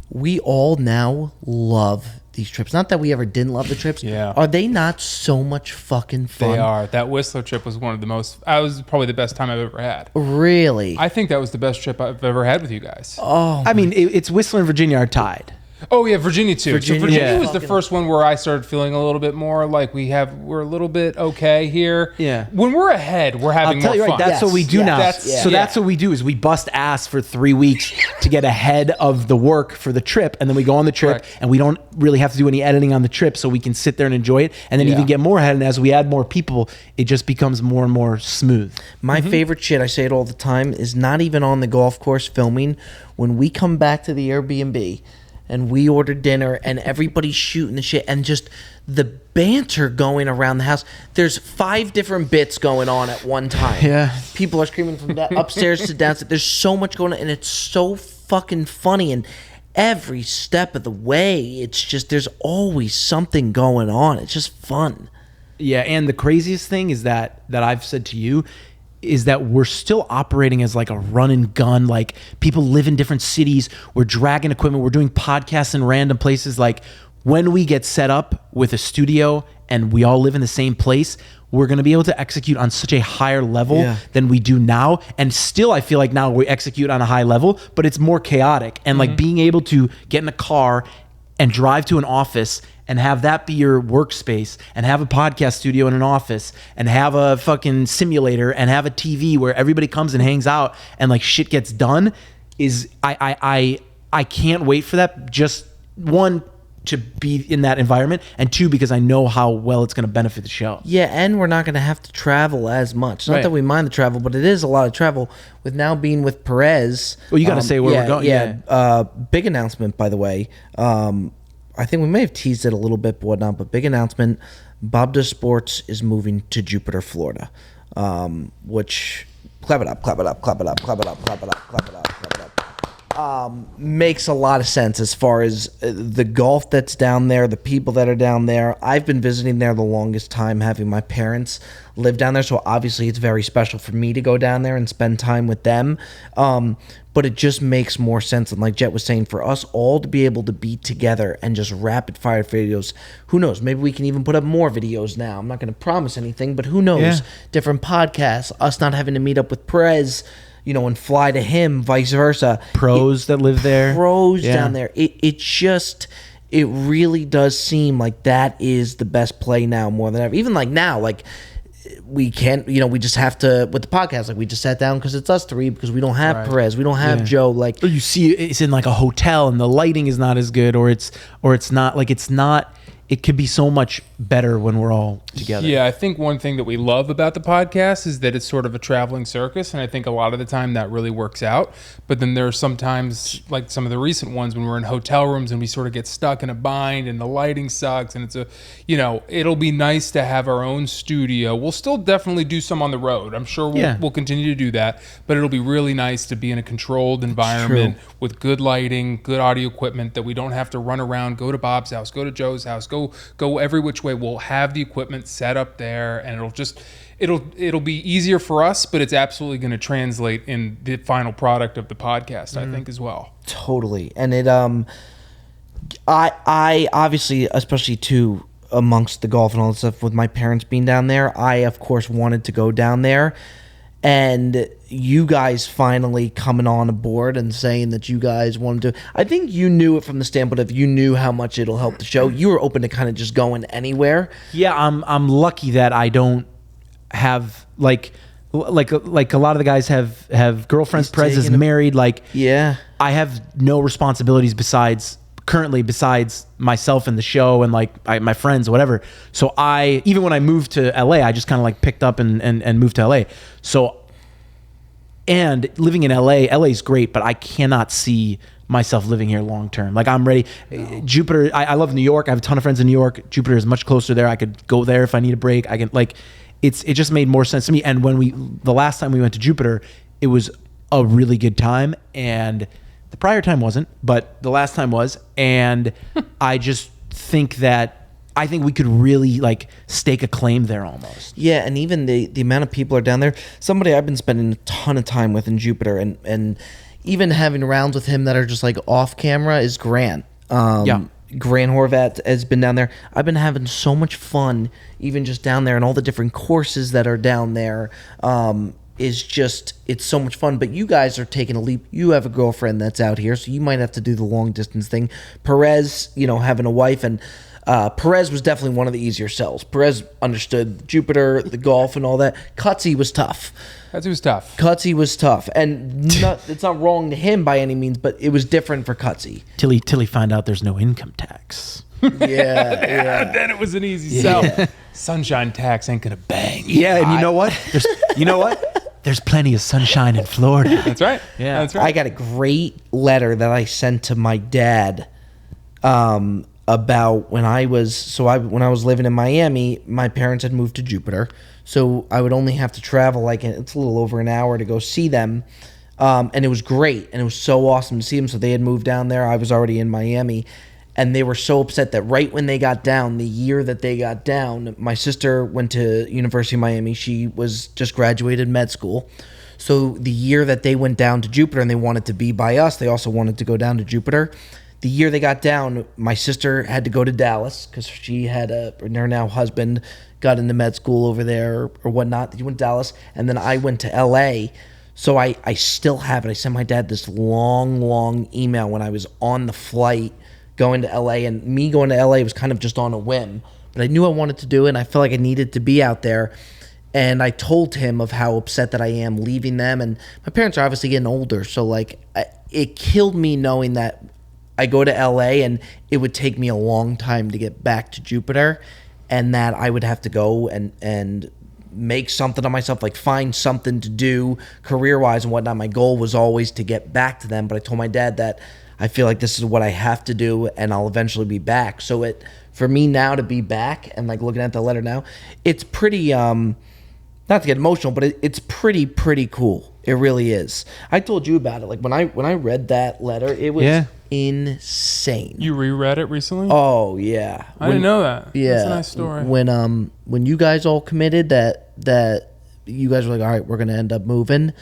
we all now love these trips. Not that we ever didn't love the trips. Yeah. Are they not so much fucking fun? They are. That Whistler trip was one of the most, was probably the best time I've ever had. Really? I think that was the best trip I've ever had with you guys. Oh. I mean, it's Whistler and Virginia are tied. Oh yeah, Virginia too. Virginia, so Virginia yeah. was the first one where I started feeling a little bit more like we're a little bit okay here. Yeah. When we're ahead, we're having I'll tell more you right, fun. that's what we do Yes. now. That's- So yeah. that's what we do is we bust ass for 3 weeks to get ahead of the work for the trip, and then we go on the trip, Correct. and we don't really have to do any editing on the trip, so we can sit there and enjoy it, and then Yeah. even get more ahead. And as we add more people, it just becomes more and more smooth. My favorite shit, I say it all the time, is not even on the golf course filming. When we come back to the Airbnb and we order dinner and everybody's shooting the shit and just the banter going around the house. There's 5 different bits going on at one time. Yeah. People are screaming from upstairs to downstairs. There's so much going on, and it's so fucking funny. And every step of the way, it's just, there's always something going on. It's just fun. Yeah, and the craziest thing is that I've said to you is that we're still operating as like a run and gun. Like, people live in different cities. We're dragging equipment. We're doing podcasts in random places. Like, when we get set up with a studio and we all live in the same place, we're going to be able to execute on such a higher level than we do now. And still, I feel like now we execute on a high level, but it's more chaotic. And like being able to get in a car and drive to an office and have that be your workspace, and have a podcast studio in an office, and have a fucking simulator, and have a TV where everybody comes and hangs out and like shit gets done, is I can't wait for that. Just one, to be in that environment, and 2, because I know how well it's going to benefit the show. Yeah, and we're not going to have to travel as much. Not Right. that we mind the travel, but it is a lot of travel. With now being with Perez. Well, you gotta say where we're going. Yeah. Big announcement, by the way. I think we may have teased it a little bit, but whatnot. But big announcement: Bob Does Sports is moving to Jupiter, Florida. Which, clap it up, clap it up, clap it up, clap it up, clap it up, clap it up, clap it up. Makes a lot of sense as far as the golf that's down there, the people that are down there. I've been visiting there the longest time, having my parents live down there, so obviously it's very special for me to go down there and spend time with them. But it just makes more sense, and like Jet was saying, for us all to be able to be together and just rapid fire videos. Who knows? Maybe we can even put up more videos now. I'm not going to promise anything, but who knows? Yeah. Different podcasts, us not having to meet up with Perez, and fly to him, vice versa. Pros that live there. Pros Yeah. down there. It really does seem like that is the best play now more than ever. Even like now, like we can't, we just have to, with the podcast, like we just sat down because it's us 3, because we don't have Perez, we don't have Joe. Like, Or you see it's in like a hotel and the lighting is not as good, or it's not like, it's not, it could be so much better when we're all together. Yeah, I think one thing that we love about the podcast is that it's sort of a traveling circus, and I think a lot of the time that really works out. But then there are sometimes, like some of the recent ones, when we're in hotel rooms and we sort of get stuck in a bind and the lighting sucks, and it's it'll be nice to have our own studio. We'll still definitely do some on the road. I'm sure we'll continue to do that, but it'll be really nice to be in a controlled environment with good lighting, good audio equipment, that we don't have to run around, go to Bob's house, go to Joe's house, go every which way. We'll have the equipment set up there, and it'll be easier for us, but it's absolutely going to translate in the final product of the podcast, I think, as well. totally. And it, I obviously, especially too, amongst the golf and all that stuff, with my parents being down there, I of course wanted to go down there. And you guys finally coming on board and saying that you guys wanted to, I think you knew it from the standpoint of you knew how much it'll help the show. You were open to kind of just going anywhere. Yeah, I'm lucky that I don't have like a lot of the guys have girlfriends. Perez is married. Like, Yeah. I have no responsibilities besides myself and the show and like my friends or whatever. So even when I moved to LA, I just kind of like picked up and moved to LA. So, and living in LA is great, but I cannot see myself living here long term. Like, I'm ready. No. Jupiter, I love New York. I have a ton of friends in New York. Jupiter is much closer there. I could go there if I need a break. I can it just made more sense to me. And the last time we went to Jupiter, it was a really good time, and the prior time wasn't, but the last time was. And I just think we could really like stake a claim there almost. Yeah, and even the amount of people are down there. Somebody I've been spending a ton of time with in Jupiter, and even having rounds with him that are just like off camera, is Grant. Grant Horvat has been down there. I've been having so much fun, even just down there, and all the different courses that are down there. is just, it's so much fun. But you guys are taking a leap. You have a girlfriend that's out here, so you might have to do the long distance thing. Perez, having a wife, and Perez was definitely one of the easier sells. Perez understood Jupiter, the golf, and all that. Cutsy was tough. Cutsy was tough. And it's not wrong to him by any means, but it was different for Cutsy. Till he found out there's no income tax. Yeah. Then it was an easy sell. Sunshine tax ain't gonna bang. Yeah, and you know what? There's plenty of sunshine in Florida. That's right. Yeah, that's right. I got a great letter that I sent to my dad about when I was living in Miami. My parents had moved to Jupiter, so I would only have to travel it's a little over an hour to go see them. And it was great, and it was so awesome to see them. So they had moved down there. I was already in Miami. And they were so upset that right when they got down, the year that they got down, my sister went to University of Miami. She was just graduated med school. So the year that they went down to Jupiter and they wanted to be by us, they also wanted to go down to Jupiter. The year they got down, my sister had to go to Dallas because she had her now husband got into med school over there or whatnot. He went to Dallas. And then I went to L.A., so I still have it. I sent my dad this long, long email when I was on the flight going to LA, and me going to LA was kind of just on a whim, but I knew I wanted to do it, and I felt like I needed to be out there. And I told him of how upset that I am leaving them, and my parents are obviously getting older, so it killed me knowing that I go to LA and it would take me a long time to get back to Jupiter, and that I would have to go and make something of myself, find something to do career-wise and whatnot. My goal was always to get back to them, but I told my dad that I feel like this is what I have to do, and I'll eventually be back. So for me now to be back and looking at the letter now, it's pretty, not to get emotional, but it's pretty cool. It really is. I told you about it. When I read that letter, it was insane. You reread it recently? Oh yeah, I didn't know that. Yeah, that's a nice story. When you guys all committed that you guys were like, all right, we're gonna end up moving.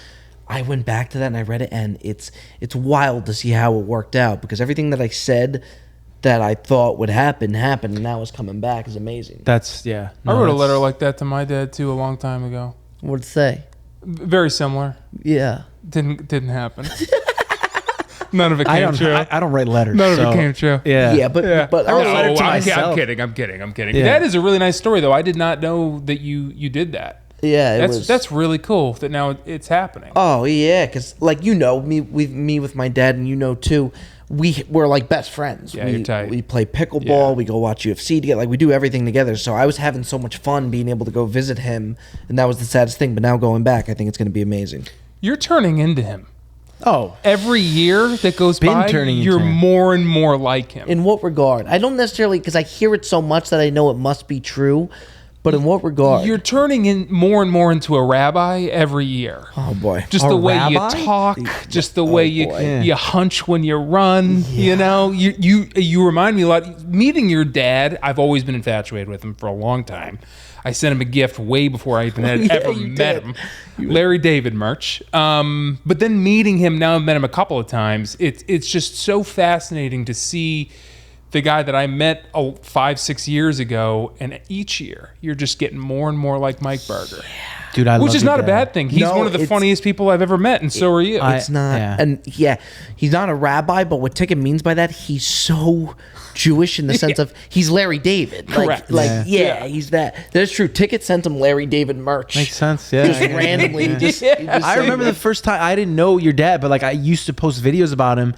I went back to that and I read it, and it's wild to see how it worked out, because everything that I said that I thought would happen, and now it's coming back is amazing. I wrote a letter like that to my dad too a long time ago. What'd it say? Very similar. Yeah. Didn't happen. None of it came true. I don't write letters. None of it came true. Yeah. Yeah, but I wrote a letter to myself. I'm kidding. Yeah. That is a really nice story, though. I did not know that you did that. Yeah, that's really cool that now it's happening. Oh yeah, because me with my dad, and too, we're like best friends. Yeah, you're tight. We play pickleball. Yeah. We go watch UFC together. We do everything together. So I was having so much fun being able to go visit him, and that was the saddest thing. But now going back, I think it's going to be amazing. You're turning into him. Oh, every year that goes by, you're more and more like him. In what regard? I don't necessarily, because I hear it so much that I know it must be true. But in what regard? You're turning in more and more into a rabbi every year. Oh boy! Just the way you talk, just the way you hunch when you run. Yeah. You remind me a lot. Meeting your dad, I've always been infatuated with him for a long time. I sent him a gift way before I even had ever met him. Larry David merch. But then meeting him, now I've met him a couple of times. It's just so fascinating to see the guy that I met 5-6 years ago, and each year you're just getting more and more like Mike Berger. Dude, I love which is not a bad thing. He's one of the funniest people I've ever met, and so are you. It's not, and he's not a rabbi, but what Ticket means by that, he's so Jewish in the sense of he's Larry David. Correct. He's that. That's true. Ticket sent him Larry David merch. Makes sense. Yeah. Just randomly. I remember the first time I didn't know your dad, but I used to post videos about him,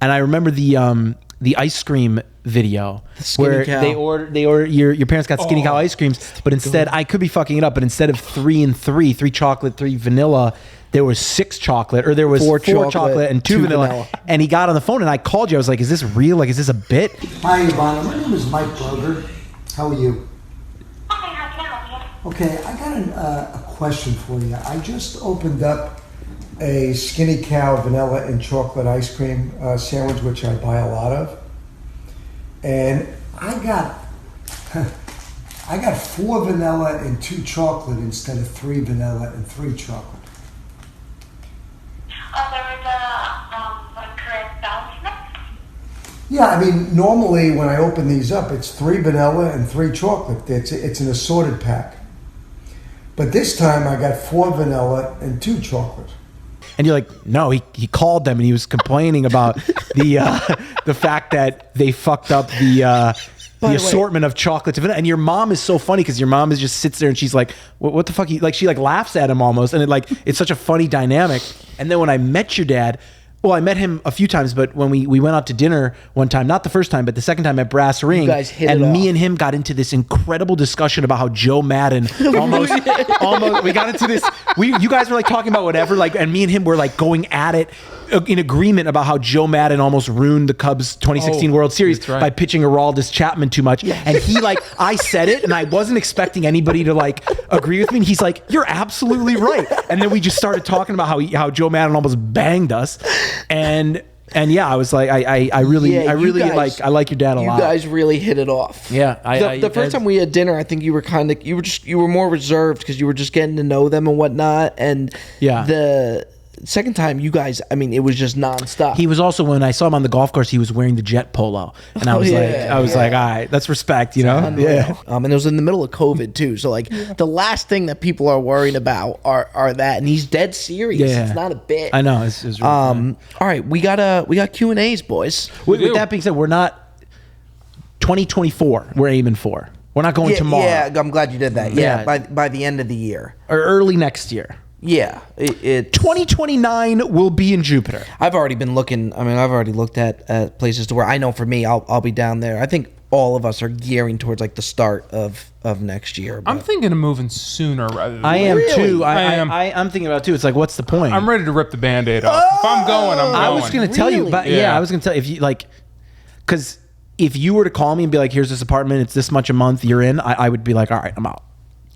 and I remember the ice cream video where cow. they order your parents got skinny cow ice creams, but instead I could be fucking it up, but instead of 3 and 3 chocolate, 3 vanilla, there was 6 chocolate, or there was 4 chocolate and 2 vanilla. And he got on the phone and I called you. I was like, is this real? Like, is this a bit? Hi, Ivana. My name is Mike Berger. How are you? Hi, how can I help you? Okay, I got a question for you. I just opened up a Skinny Cow vanilla and chocolate ice cream sandwich, which I buy a lot of. And I got 4 vanilla and 2 chocolate instead of 3 vanilla and 3 chocolate. There was a correct balance mix? Yeah, I mean, normally when I open these up, it's 3 vanilla and 3 chocolate. It's an assorted pack. But this time I got 4 vanilla and 2 chocolate. And you're like, no, he called them and he was complaining about the fact that they fucked up the assortment of chocolates. And your mom is so funny because your mom just sits there and she's like, what the fuck? She like laughs at him almost. And it's such a funny dynamic. And then when I met your dad, well, I met him a few times, but when we went out to dinner one time, not the first time, but the second time at Brass Ring, you guys hit and it me off. and him got into this incredible discussion about how Joe Madden almost we got into this. You guys were like talking about whatever, like, and me and him were like going at it in agreement about how Joe Madden almost ruined the Cubs 2016 World Series by pitching Aroldis Chapman too much. And he I said it, and I wasn't expecting anybody to like agree with me. And he's like, "You're absolutely right." And then we just started talking about how Joe Madden almost banged us, and yeah, I was like, I really like your dad a lot. You guys really hit it off. Yeah, the first time we had dinner, I think you were more reserved because you were just getting to know them and whatnot. And the second time, you guys, I mean, it was just nonstop. He was also, when I saw him on the golf course, he was wearing the jet polo, and I was like, all right, that's respect, you know? Yeah. And it was in the middle of COVID too, so like the last thing that people are worried about are that, and he's dead serious. Yeah. It's not a bit. I know. It's really all right, we got Q&As, boys. With that being said, we're not 2024. We're aiming for. We're not going tomorrow. Yeah, I'm glad you did that. Yeah, by the end of the year or early next year. Yeah, 2029 will be in Jupiter. I've already been looking. I mean, I've already looked at places to where I know for me, I'll be down there. I think all of us are gearing towards like the start of next year. I'm thinking of moving sooner rather than I am later. too. I am. I'm thinking about it too. It's like, what's the point? I'm ready to rip the Band-Aid off. If I'm going, I'm going. I was going to tell you, but I was going to tell you, if you like, because if you were to call me and be like, here's this apartment, it's this much a month, you're in, I would be like, all right, I'm out.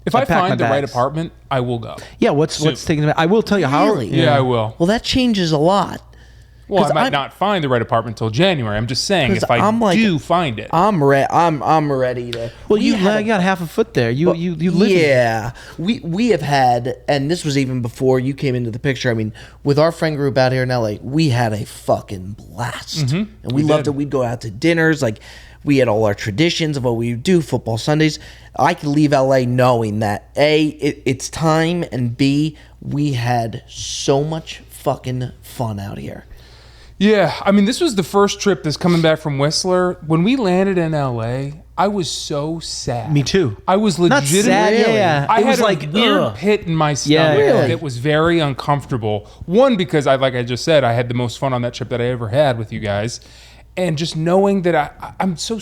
If I find the right apartment, I will go. Yeah, what's taking? I will tell you how. Really? Yeah, I will. Well, that changes a lot. Well, I might not find the right apartment until January. I'm just saying, if I do find it, I'm ready to. Well, you got half a foot there. You live. Yeah, we have had, and this was even before you came into the picture. I mean, with our friend group out here in LA, we had a fucking blast, and we loved it. We'd go out to dinners, like we had all our traditions of what we would do, football Sundays. I could leave LA knowing that A, it's time, and B, we had so much fucking fun out here. Yeah, I mean, this was the first trip that's coming back from Whistler. When we landed in LA, I was so sad. Me too. I was legitimately sad, yeah. I It was had like, a weird ugh. pit in my stomach. Really? It was very uncomfortable. One, because like I just said, I had the most fun on that trip that I ever had with you guys, and just knowing that I'm so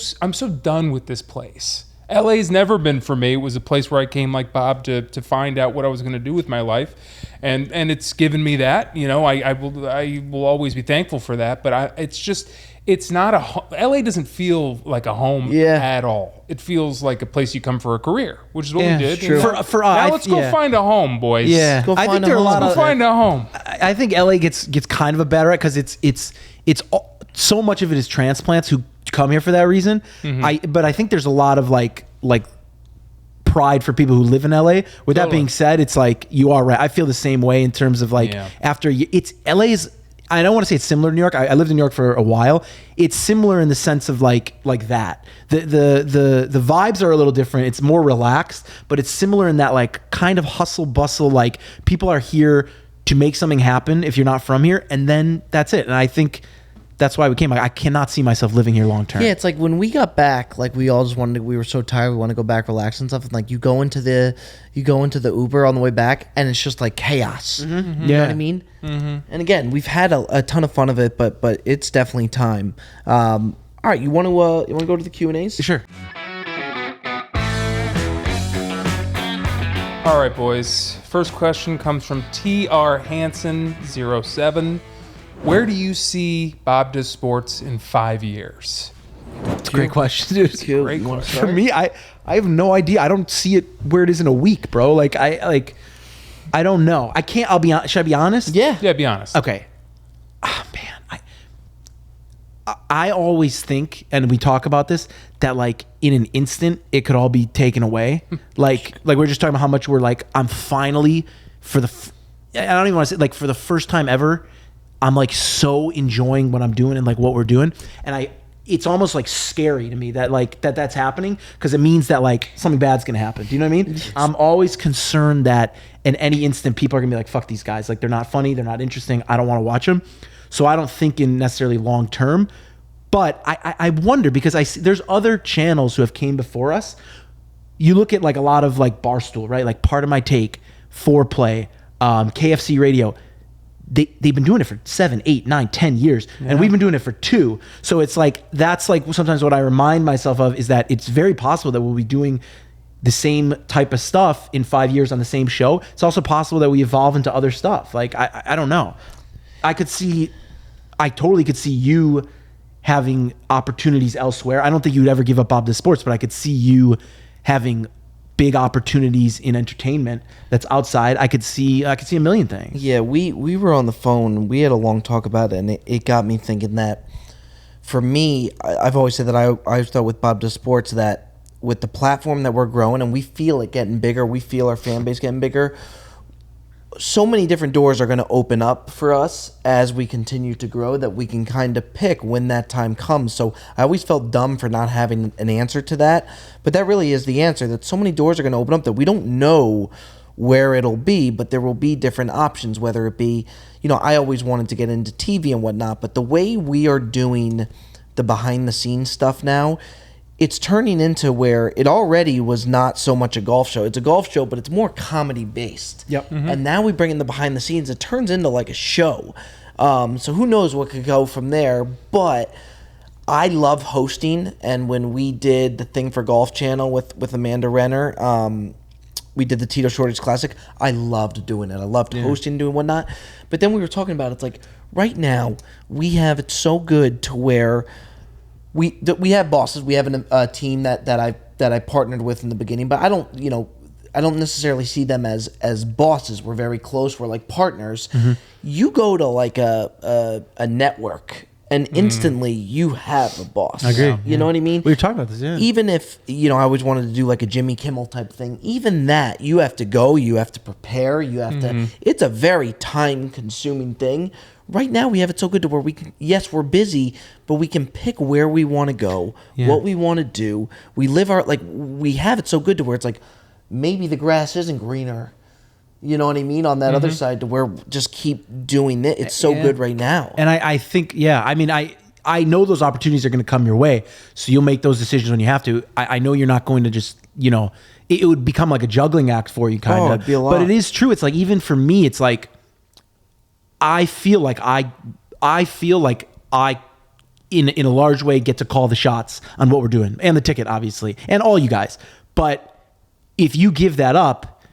done with this place. LA's never been for me. It was a place where I came like Bob to find out what I was going to do with my life, and it's given me that. You know, I will always be thankful for that. But it's not LA doesn't feel like a home at all. It feels like a place you come for a career, which is what we did. True. Now let's go find a home, boys. Yeah, Go I think find a there are a home. lot Let's of. go find a home. I think LA gets kind of a better at because it's so much of it is transplants who come here for that reason. But I think there's a lot of like pride for people who live in LA. With that being said, it's like you are right. I feel the same way in terms of like after it's LA's. I don't want to say it's similar to New York. I lived in New York for a while. It's similar in the sense of like that. The vibes are a little different. It's more relaxed, but it's similar in that like kind of hustle bustle. Like people are here to make something happen if you're not from here, and then that's it. And I think that's why we came. Like, I cannot see myself living here long term. Yeah, it's like when we got back, like we all just wanted to, we were so tired, we want to go back, relax and stuff. And like you go into the Uber on the way back, and it's just like chaos. You know what I mean? And again, we've had a ton of fun of it, but it's definitely time. All right, you want to go to the Q&As? Sure. All right, boys. First question comes from TR Hansen 07. Where do you see Bob Does Sports in 5 years? It's a great question, dude. Great. You want to For start? me, I have no idea. I don't see it where it is in a week, bro. Like I don't know. I can't. I'll be honest. Should I be honest? Yeah. Yeah, be honest. Okay. Ah, man. I always think, and we talk about this, that like in an instant it could all be taken away. like we're just talking about how much we're like, I'm finally I don't even want to say like for the first time ever, I'm like so enjoying what I'm doing and like what we're doing. And it's almost like scary to me that like that's happening, because it means that like something bad's gonna happen. Do you know what I mean? I'm always concerned that in any instant people are gonna be like, fuck these guys, like they're not funny, they're not interesting, I don't want to watch them. So I don't think in necessarily long term, but I wonder, because I see there's other channels who have came before us. You look at like a lot of like Barstool, right? Like Part of My Take, Foreplay, KFC Radio. They've been doing it for 7, 8, 9, 10 years, and we've been doing it for 2. So it's like, that's like sometimes what I remind myself of, is that it's very possible that we'll be doing the same type of stuff in 5 years on the same show. It's also possible that we evolve into other stuff. Like, I don't know. I totally could see you having opportunities elsewhere. I don't think you'd ever give up Bob the Sports, but I could see you having big opportunities in entertainment that's outside. I could see a million things. Yeah, we were on the phone. We had a long talk about it, and it got me thinking that for me, I've always said that I thought with Bob Does Sports that with the platform that we're growing and we feel it getting bigger, we feel our fan base getting bigger, so many different doors are going to open up for us as we continue to grow that we can kind of pick when that time comes. So I always felt dumb for not having an answer to that, but that really is the answer, that so many doors are going to open up that we don't know where it'll be, but there will be different options, whether it be, I always wanted to get into TV and whatnot, but the way we are doing the behind the scenes stuff now, it's turning into where it already was not so much a golf show. It's a golf show, but it's more comedy based. Yep. Mm-hmm. And now we bring in the behind the scenes. It turns into like a show. So who knows what could go from there. But I love hosting. And when we did the thing for Golf Channel with Amanda Renner, we did the Tito Shortage Classic. I loved doing it. I loved hosting, doing whatnot. But then we were talking about, it's like right now we have it so good to where we have bosses. We have a team that I partnered with in the beginning, but I don't necessarily see them as bosses. We're very close. We're like partners. Mm-hmm. You go to like a network, and instantly you have a boss. I agree. You know what I mean? We were talking about this, yeah. Even if, I always wanted to do like a Jimmy Kimmel type thing, even that, you have to go, you have to prepare, you have to, it's a very time consuming thing. Right now we have it so good to where we can, yes, we're busy, but we can pick where we want to go, what we want to do. We live we have it so good to where it's like, maybe the grass isn't greener. You know what I mean? On that other side, to where just keep doing it. It's so good right now. And I think, I know those opportunities are going to come your way. So you'll make those decisions when you have to. I know you're not going to just, it would become like a juggling act for you kind of. It'd be a lot. But it is true. It's like, even for me, it's like, I feel like I in a large way get to call the shots on what we're doing, and the ticket, obviously, and all you guys. But if you give that up,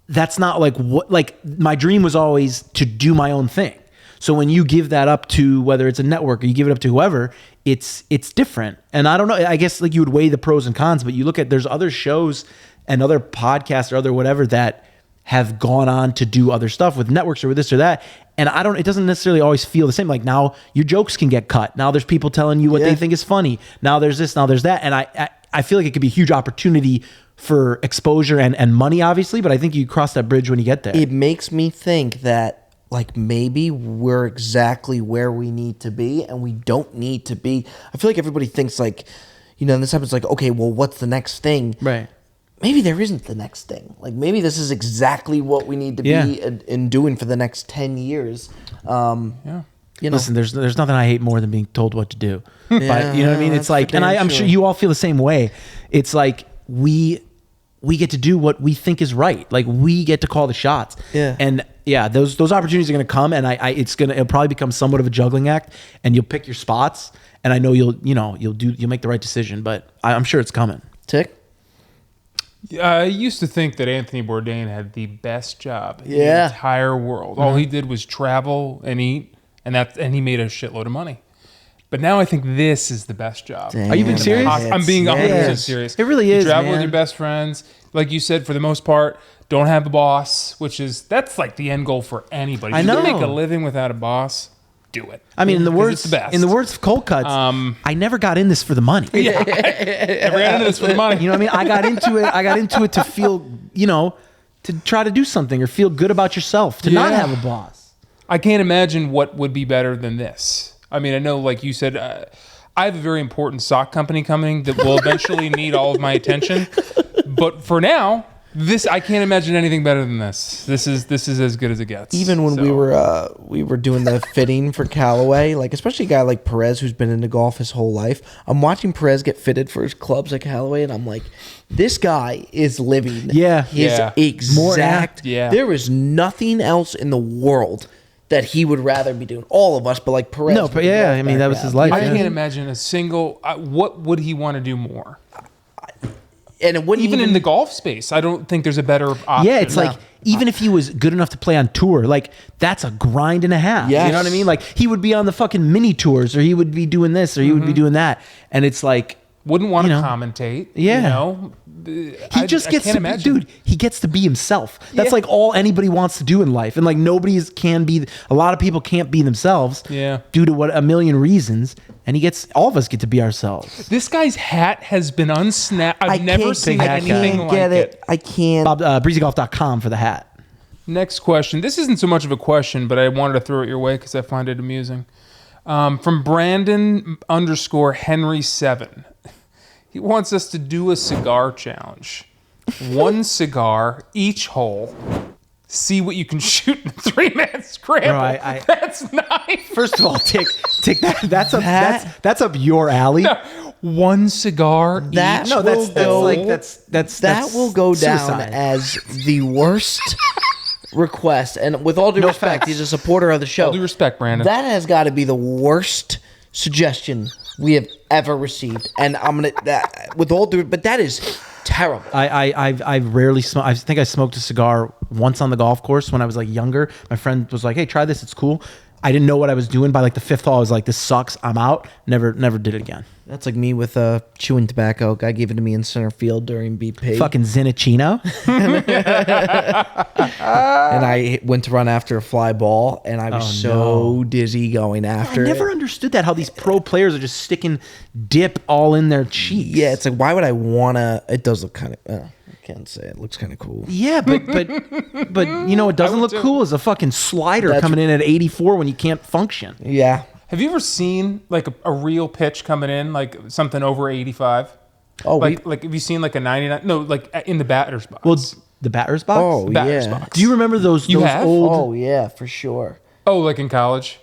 that's not like what, like my dream was always to do my own thing. So when you give that up to, whether it's a network or you give it up to whoever, it's different. And I don't know, I guess like you would weigh the pros and cons, but you look at, there's other shows and other podcasts or other whatever that have gone on to do other stuff with networks or with this or that. And it doesn't necessarily always feel the same. Like now your jokes can get cut. Now there's people telling you what they think is funny. Now there's this, now there's that. And I feel like it could be a huge opportunity for exposure and money, obviously, but I think you cross that bridge when you get there. It makes me think that like maybe we're exactly where we need to be, and we don't need to be. I feel like everybody thinks like, this happens like, okay, well, what's the next thing? Right. Maybe there isn't the next thing. Like maybe this is exactly what we need to be in doing for the next 10 years. Listen, there's nothing I hate more than being told what to do. But, you know what I mean? It's like, and I'm sure you all feel the same way. It's like we get to do what we think is right. Like we get to call the shots. Yeah. And those opportunities are going to come, and it'll probably become somewhat of a juggling act, and you'll pick your spots, and I know you'll make the right decision, but I'm sure it's coming. Tick. I used to think that Anthony Bourdain had the best job in the entire world. All he did was travel and eat, and he made a shitload of money. But now I think this is the best job. Are you being serious? I'm being 100% serious. It really is. You travel with your best friends, like you said. For the most part, don't have a boss, that's like the end goal for anybody. If you can make a living without a boss, do it. I mean, in the it's the best. words of Cold Cuts, I never got in this for the money. Yeah, never got into this for the money. You know what I mean? I got into it to feel, to try to do something or feel good about yourself, to not have a boss. I can't imagine what would be better than this. I mean, I know, like you said, I have a very important sock company coming that will eventually need all of my attention. But for now, I can't imagine anything better than this. This is as good as it gets. Even when we were doing the fitting for Callaway, like especially a guy like Perez who's been into golf his whole life, I'm watching Perez get fitted for his clubs at Callaway, and I'm like, this guy is living his exact. Yeah. There is nothing else in the world that he would rather be doing. All of us, but like Perez. No, but yeah, I mean that was his life. I can't imagine a single. What would he want to do more? And it wouldn't Even in the golf space, I don't think there's a better option. Yeah, it's like even if he was good enough to play on tour, like that's a grind and a half. Yes. You know what I mean? Like he would be on the fucking mini tours, or he would be doing this, or he would be doing that, and it's like wouldn't want to commentate. Yeah. You know? He just gets to be, dude. He gets to be himself. That's like all anybody wants to do in life, and like a lot of people can't be themselves. Yeah. Due to a million reasons, and all of us get to be ourselves. This guy's hat has been unsnapped. I've never seen anything like it. I can't. BreezyGolf.com for the hat. Next question. This isn't so much of a question, but I wanted to throw it your way because I find it amusing. From Brandon _Henry7. He wants us to do a cigar challenge. One cigar, each hole. See what you can shoot in a 3-man scramble. Bro, That's nice. First of all, take that. That's up your alley. No, one cigar That each. That will go down suicide. as the worst request. And with all due respect, he's a supporter of the show. All due respect, Brandon. That has got to be the worst suggestion we have ever received. And I'm gonna with all due, but that is terrible. I've rarely smoked. I think I smoked a cigar once on the golf course when I was like younger. My friend was like, "Hey, try this. It's cool." I didn't know what I was doing. By like the 5th hole, I was like, "This sucks. I'm out." Never did it again. That's like me with chewing tobacco. Guy gave it to me in center field during BP. Fucking Zinachino. And I went to run after a fly ball, and I was dizzy going after I never it. understood that, how these pro players are just sticking dip all in their cheeks. Yeah, it's like, why would I want to? It does look kind of... I can't say it looks kind of cool. Yeah, but you know what doesn't look cool is a fucking slider coming in at 84 when you can't function. Yeah. Have you ever seen like a real pitch coming in, like something over 85? Oh, like have you seen like a 99? No, like in the batter's box. Well, the batter's box? Oh, The batter's yeah. box. Do you remember those have? old... Oh, yeah, for sure. Oh, like in college?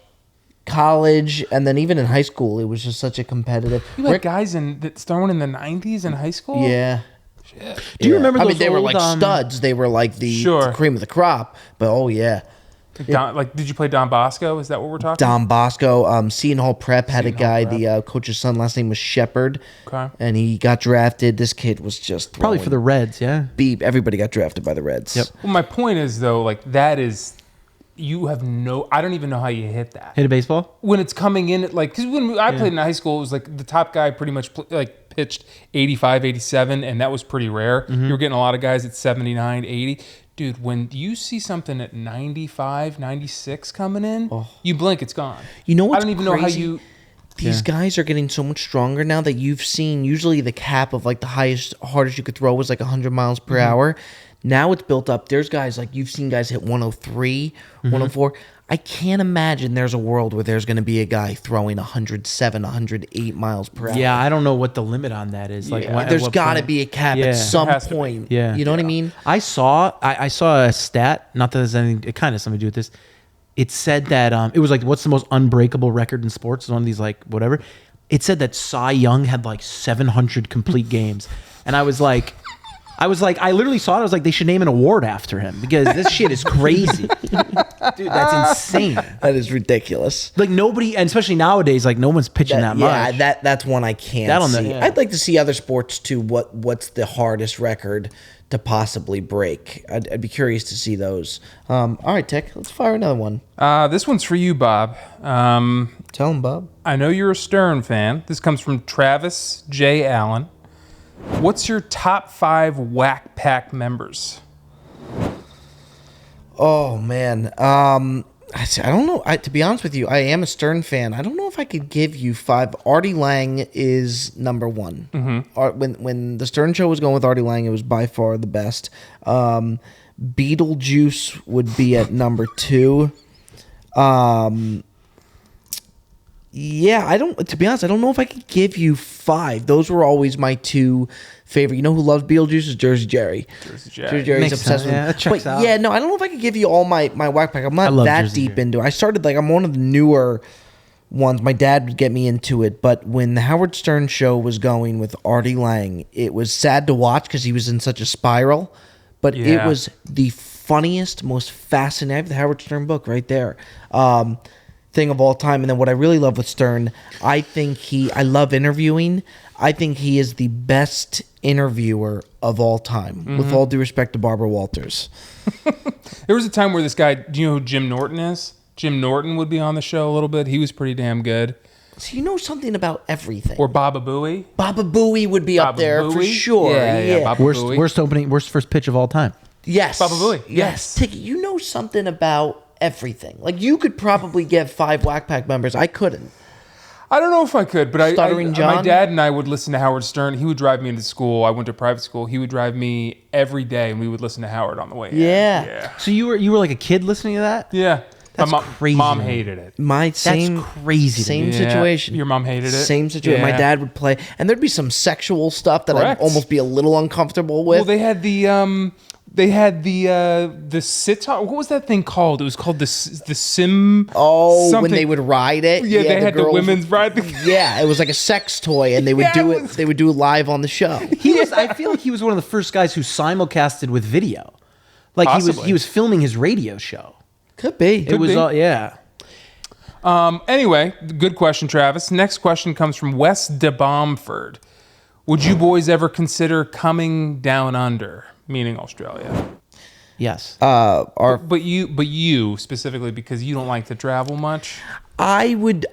College, and then even in high school, it was just such a competitive... You had guys that's thrown in the 90s in high school? Yeah. Do you remember those I mean, they were old, like studs. They were like the Sure. cream of the crop. But, oh, yeah. Did you play Don Bosco? Is that what we're talking? Don Bosco, Seton Hall Prep had a guy, the coach's son, last name was Shepard. Okay. And he got drafted. This kid was just Probably for the Reds, yeah. beep. Everybody got drafted by the Reds. Yep. Well, my point is though, like that is, you have I don't even know how you hit that. Hit a baseball? When it's coming in at like, because when I played in high school, it was like the top guy pretty much pitched 85, 87, and that was pretty rare. You were getting a lot of guys at 79, 80. Dude, when you see something at 95, 96 coming in, you blink, it's gone. You know what's I don't even know how crazy? you... These guys are getting so much stronger now that you've seen usually the cap of like the hardest you could throw was like 100 miles per hour. Now it's built up. There's guys like you've seen guys hit 103, 104. I can't imagine there's a world where there's going to be a guy throwing 107, 108 miles per hour. Yeah, I don't know what the limit on that is. Like, at There's what got to point? be a cap Yeah. at some There has to be. point. Yeah. You know what I mean? I saw a stat, not that there's anything, it kind of has something to do with this. It said that, it was like, what's the most unbreakable record in sports? It's one of these, like, whatever. It said that Cy Young had like 700 complete games. And I literally saw it. I was like, they should name an award after him because this shit is crazy. Dude, that's insane. That is ridiculous. Like nobody, and especially nowadays, like no one's pitching that much. Yeah, that's one I can't That'll see. yeah. I'd like to see other sports too. What's the hardest record to possibly break? I'd be curious to see those. All right, Tech, let's fire another one. This one's for you, Bob. Tell him, Bob. I know you're a Stern fan. This comes from Travis J. Allen. What's your top 5 Whack Pack members? Oh man, I don't know. To be honest with you, I am a Stern fan. I don't know if I could give you 5. Artie Lang is number 1. When the Stern Show was going with Artie Lang, it was by far the best. Beetlejuice would be at number 2. Yeah, to be honest, I don't know if I could give you 5. Those were always my 2 favorite. You know who loves Beetlejuice is Jersey Jerry. Jersey Jerry. Jersey Jerry's Makes obsessed sense. with Yeah, him. that checks But out. yeah, no, I don't know if I could give you all my whack pack. I'm not love that Jersey deep Jerry. into it. I started I'm one of the newer ones. My dad would get me into it, but when the Howard Stern show was going with Artie Lang, it was sad to watch because he was in such a spiral, but it Yeah. was the funniest, most fascinating. I have the Howard Stern book right there. Thing of all time. And then what I really love with Stern, I love interviewing. I think he is the best interviewer of all time, with all due respect to Barbara Walters. There was a time where this guy, do you know who Jim Norton is? Jim Norton would be on the show a little bit. He was pretty damn good. So you know something about everything. Or Baba Booey. Baba Booey would be up Baba there for Booey? sure. Yeah, Baba Booey. Worst first pitch of all time. Yes. Baba Booey, Yes. yes. Tiki, you know something about everything. Like you could probably get 5 Whack Pack members. I couldn't. I don't know if I could, but Stuttering my John? dad and I would listen to Howard Stern. He would drive me into school. I went to private school. He would drive me every day, and we would listen to Howard on the way in. Yeah. Yeah. So you were like a kid listening to that? Yeah. That's crazy. Mom hated it. My same That's crazy. same Yeah. situation. Your mom hated it? Same situation. My Yeah. dad would play, and there'd be some sexual stuff that Correct. I'd almost be a little uncomfortable with. Well, they had the sitar. What was that thing called? It was called the sim. when something. they would ride it. Yeah, they had the girls- women's ride. Yeah, it was like a sex toy, and they would Yeah, do it it. was- They would do it live on the show. I feel like he was one of the first guys who simulcasted with video. Like Possibly. he was filming his radio show. Could be. It was be. yeah. Anyway, good question, Travis. Next question comes from Wes de Bomford. Would you boys ever consider coming down under, meaning Australia? Yes. But you specifically, because you don't like to travel much. I would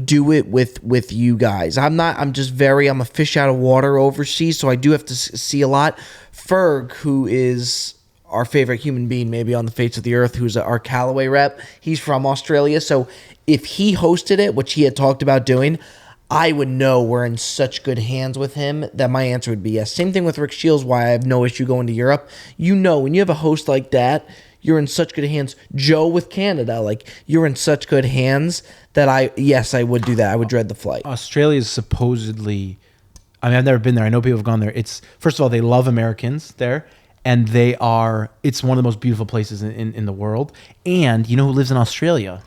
do it with you guys. I'm a fish out of water overseas, so I do have to see a lot. Ferg, who is our favorite human being maybe on the face of the earth, who's our Callaway rep, he's from Australia, so if he hosted it, which he had talked about doing, I would know we're in such good hands with him that my answer would be yes. Same thing with Rick Shields, why I have no issue going to Europe. You know, when you have a host like that, you're in such good hands. Joe with Canada, like you're in such good hands that I would do that. I would dread the flight. Australia is supposedly, I mean, I've never been there. I know people have gone there. It's, first of all, they love Americans there, and it's one of the most beautiful places in the world. And you know who lives in Australia?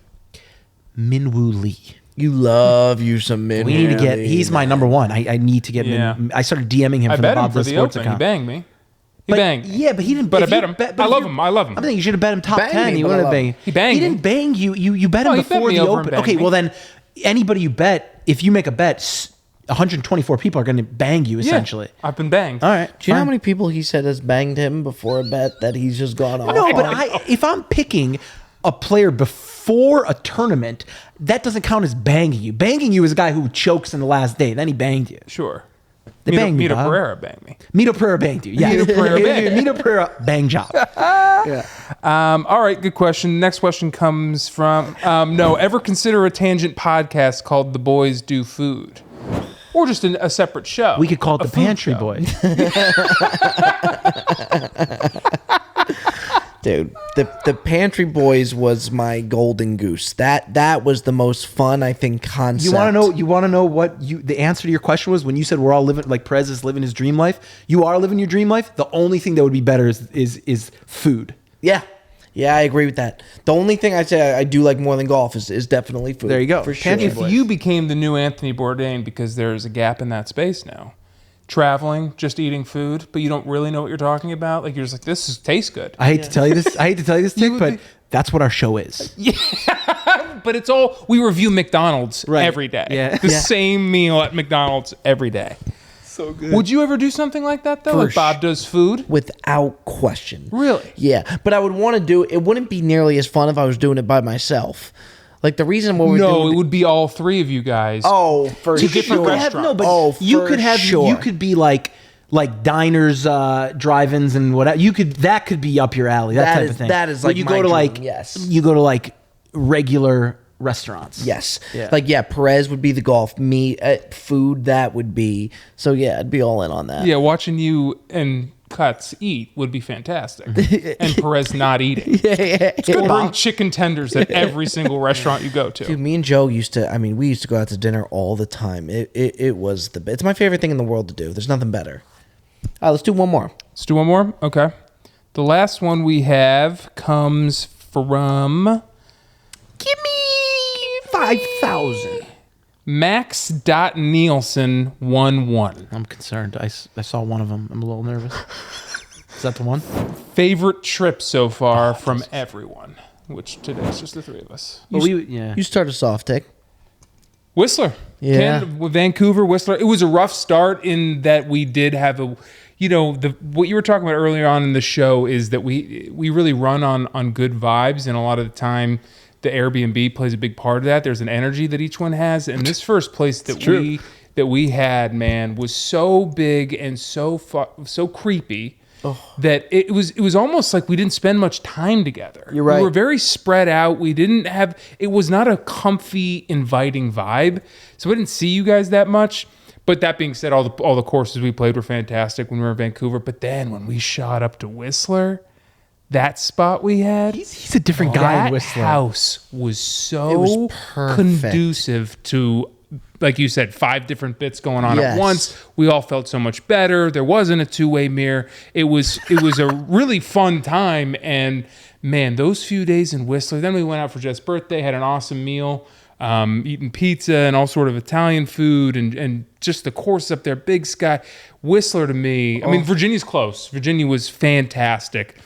Minwoo Lee. You love you some men. We need to get, he's my number one. I need to get Yeah. I started DMing him I from the bet him Bob for the the Sports open. He account. banged me. He But- banged. Yeah, but he didn't. But I if bet you him. but I if love you- him. I love him. I think you should have bet him top Bang 10. me, You but I wouldn't have love banged. him. He banged He didn't me. bang you. You bet him Oh, he bet before me the over and open. banged Okay, me. well then, anybody you bet, if you make a bet, 124 people are going to bang you essentially. Yeah, I've been banged. All right. Do you know how fine. many people he said has banged him before a bet that he's just gone off? No, but on? if I'm picking a player before a tournament, that doesn't count as banging you. Banging you is a guy who chokes in the last day. Then he banged you. Sure. They banged me, Mito Bob. Pereira banged me. Mito Pereira banged you. Yeah. Mito Pereira banged. Mito Pereira bang job. All right, good question. Next question comes from no. Ever consider a tangent podcast called The Boys Do Food, or just a separate show? We could call it A the food Pantry show. Boys. Dude, the Pantry Boys was my golden goose. That was the most fun, I think, concept. You want to know what the answer to your question was when you said we're all living, like Perez is living his dream life. You are living your dream life. The only thing that would be better is food. Yeah, I agree with that. The only thing I'd say I do like more than golf is definitely food. There you go. For sure. If you became the new Anthony Bourdain because there's a gap in that space now, traveling, just eating food, but you don't really know what you're talking about. Like you're just like, tastes good. I hate to tell you this. Dick, but that's what our show is. But it's all, we review McDonald's Right. every day. Yeah. The same meal at McDonald's every day. So good. Would you ever do something like that though? For Like Bob does food? Without question. Really? Yeah, but I would want to do it. It wouldn't be nearly as fun if I was doing it by myself. Like the reason why we're No, doing it would be all three of you guys. Oh, for To sure. different restaurants. you for could have sure. you could be like diners, drive-ins, and whatever. That could be up your alley. That That type is- of thing. that is But like you my go to dream, like yes. you go to like regular restaurants. Yes. Yeah. Like, yeah, Perez would be the golf. Me, food, that would be. So, yeah, I'd be all in on that. Yeah, watching you and cuts eat would be fantastic. And Perez not eating. Yeah. Ordering chicken tenders at every single restaurant you go to. Dude, me and Joe we used to go out to dinner all the time. It's my favorite thing in the world to do. There's nothing better. All right, let's do one more. Let's do one more? Okay. The last one we have comes from... Give me 5,000. Max.Nielsen11. I'm concerned. I saw one of them. I'm a little nervous. Is that the one? Favorite trip so far from everyone, which today's just the three of us. You start us off, Dick. Whistler. Yeah. Vancouver, Whistler. It was a rough start in that we did have what you were talking about earlier on in the show is that we really run on good vibes, and a lot of the time the Airbnb plays a big part of that. There's an energy that each one has, and this first place that we had, man, was so big and so creepy that it was almost like we didn't spend much time together. You're right. We were very spread out. It was not a comfy, inviting vibe, so we didn't see you guys that much. But that being said, all the courses we played were fantastic when we were in Vancouver. But then when we shot up to Whistler, that spot we had, he's a different guy in Whistler. That house was so conducive to, like you said, 5 different bits going on at once. We all felt so much better. There wasn't a two-way mirror. It was a really fun time. And man, those few days in Whistler. Then we went out for Jeff's birthday, had an awesome meal. Eating pizza and all sort of Italian food and just the course up there, big sky. Whistler to me, I mean, Virginia's close. Virginia was fantastic.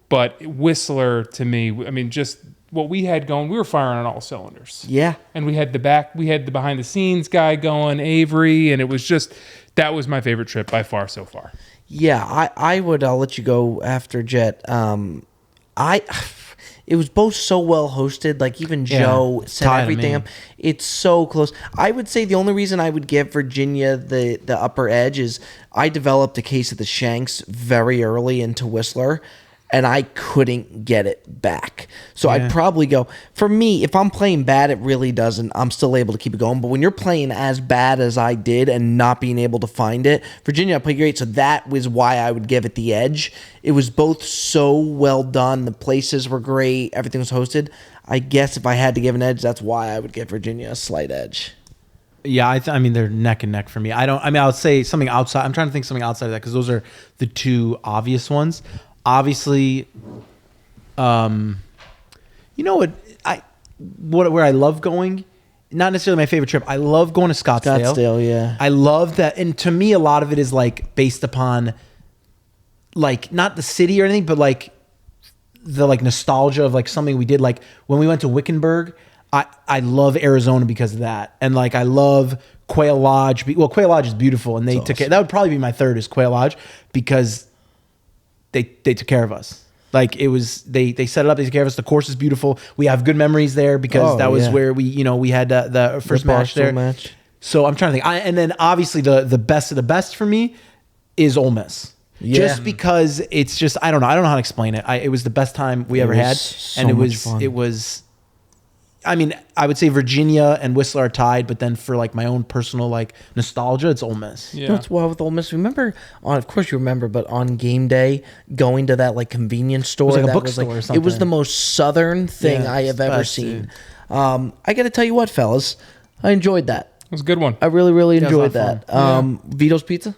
But Whistler to me, I mean, just what we had going, we were firing on all cylinders. Yeah. And we had the behind the scenes guy going, Avery, and it was just, that was my favorite trip by far so far. Yeah, I'll let you go after Jet. It was both so well hosted. Like even Joe set everything up. It's so close. I would say the only reason I would give Virginia the upper edge is I developed a case of the Shanks very early into Whistler, and I couldn't get it back. So I'd probably go, for me, if I'm playing bad, it really doesn't. I'm still able to keep it going. But when you're playing as bad as I did and not being able to find it, Virginia played great. So that was why I would give it the edge. It was both so well done. The places were great. Everything was hosted. I guess if I had to give an edge, that's why I would give Virginia a slight edge. Yeah, I mean, they're neck and neck for me. I would say something outside. I'm trying to think something outside of that because those are the two obvious ones. Obviously, you know where I love going? Not necessarily my favorite trip. I love going to Scottsdale. Scottsdale, yeah. I love that. And to me, a lot of it is like based upon like not the city or anything, but like the like nostalgia of like something we did. Like when we went to Wickenburg, I love Arizona because of that. And like I love Quail Lodge. Well, Quail Lodge is beautiful, and they took it. That would probably be my third is Quail Lodge because they took care of us. Like it was, they set it up. They took care of us. The course is beautiful. We have good memories there because that was where we had the first match there. So I'm trying to think. And then obviously the best of the best for me is Ole Miss. Yeah. Just because it's just, I don't know how to explain it. It was the best time we ever had. So and fun. It was, I mean, I would say Virginia and Whistler are tied, but then for like my own personal like nostalgia, it's Ole Miss. Yeah. You know what's wild with Ole Miss? Remember, of course you remember, but on game day, going to that like convenience store, It was like a that bookstore or something. It was the most southern thing I have ever seen. I got to tell you what, fellas, I enjoyed that. It was a good one. I really, really enjoyed it was that. Vito's Pizza.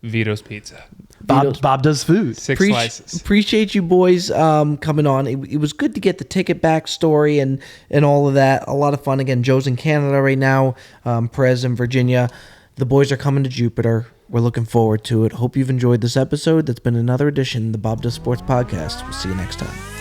Vito's Pizza. Bob does food. 6 slices. Appreciate you boys coming on. It was good to get the ticket backstory and all of that. A lot of fun. Again, Joe's in Canada right now. Perez in Virginia. The boys are coming to Jupiter. We're looking forward to it. Hope you've enjoyed this episode. That's been another edition of the Bob Does Sports Podcast. We'll see you next time.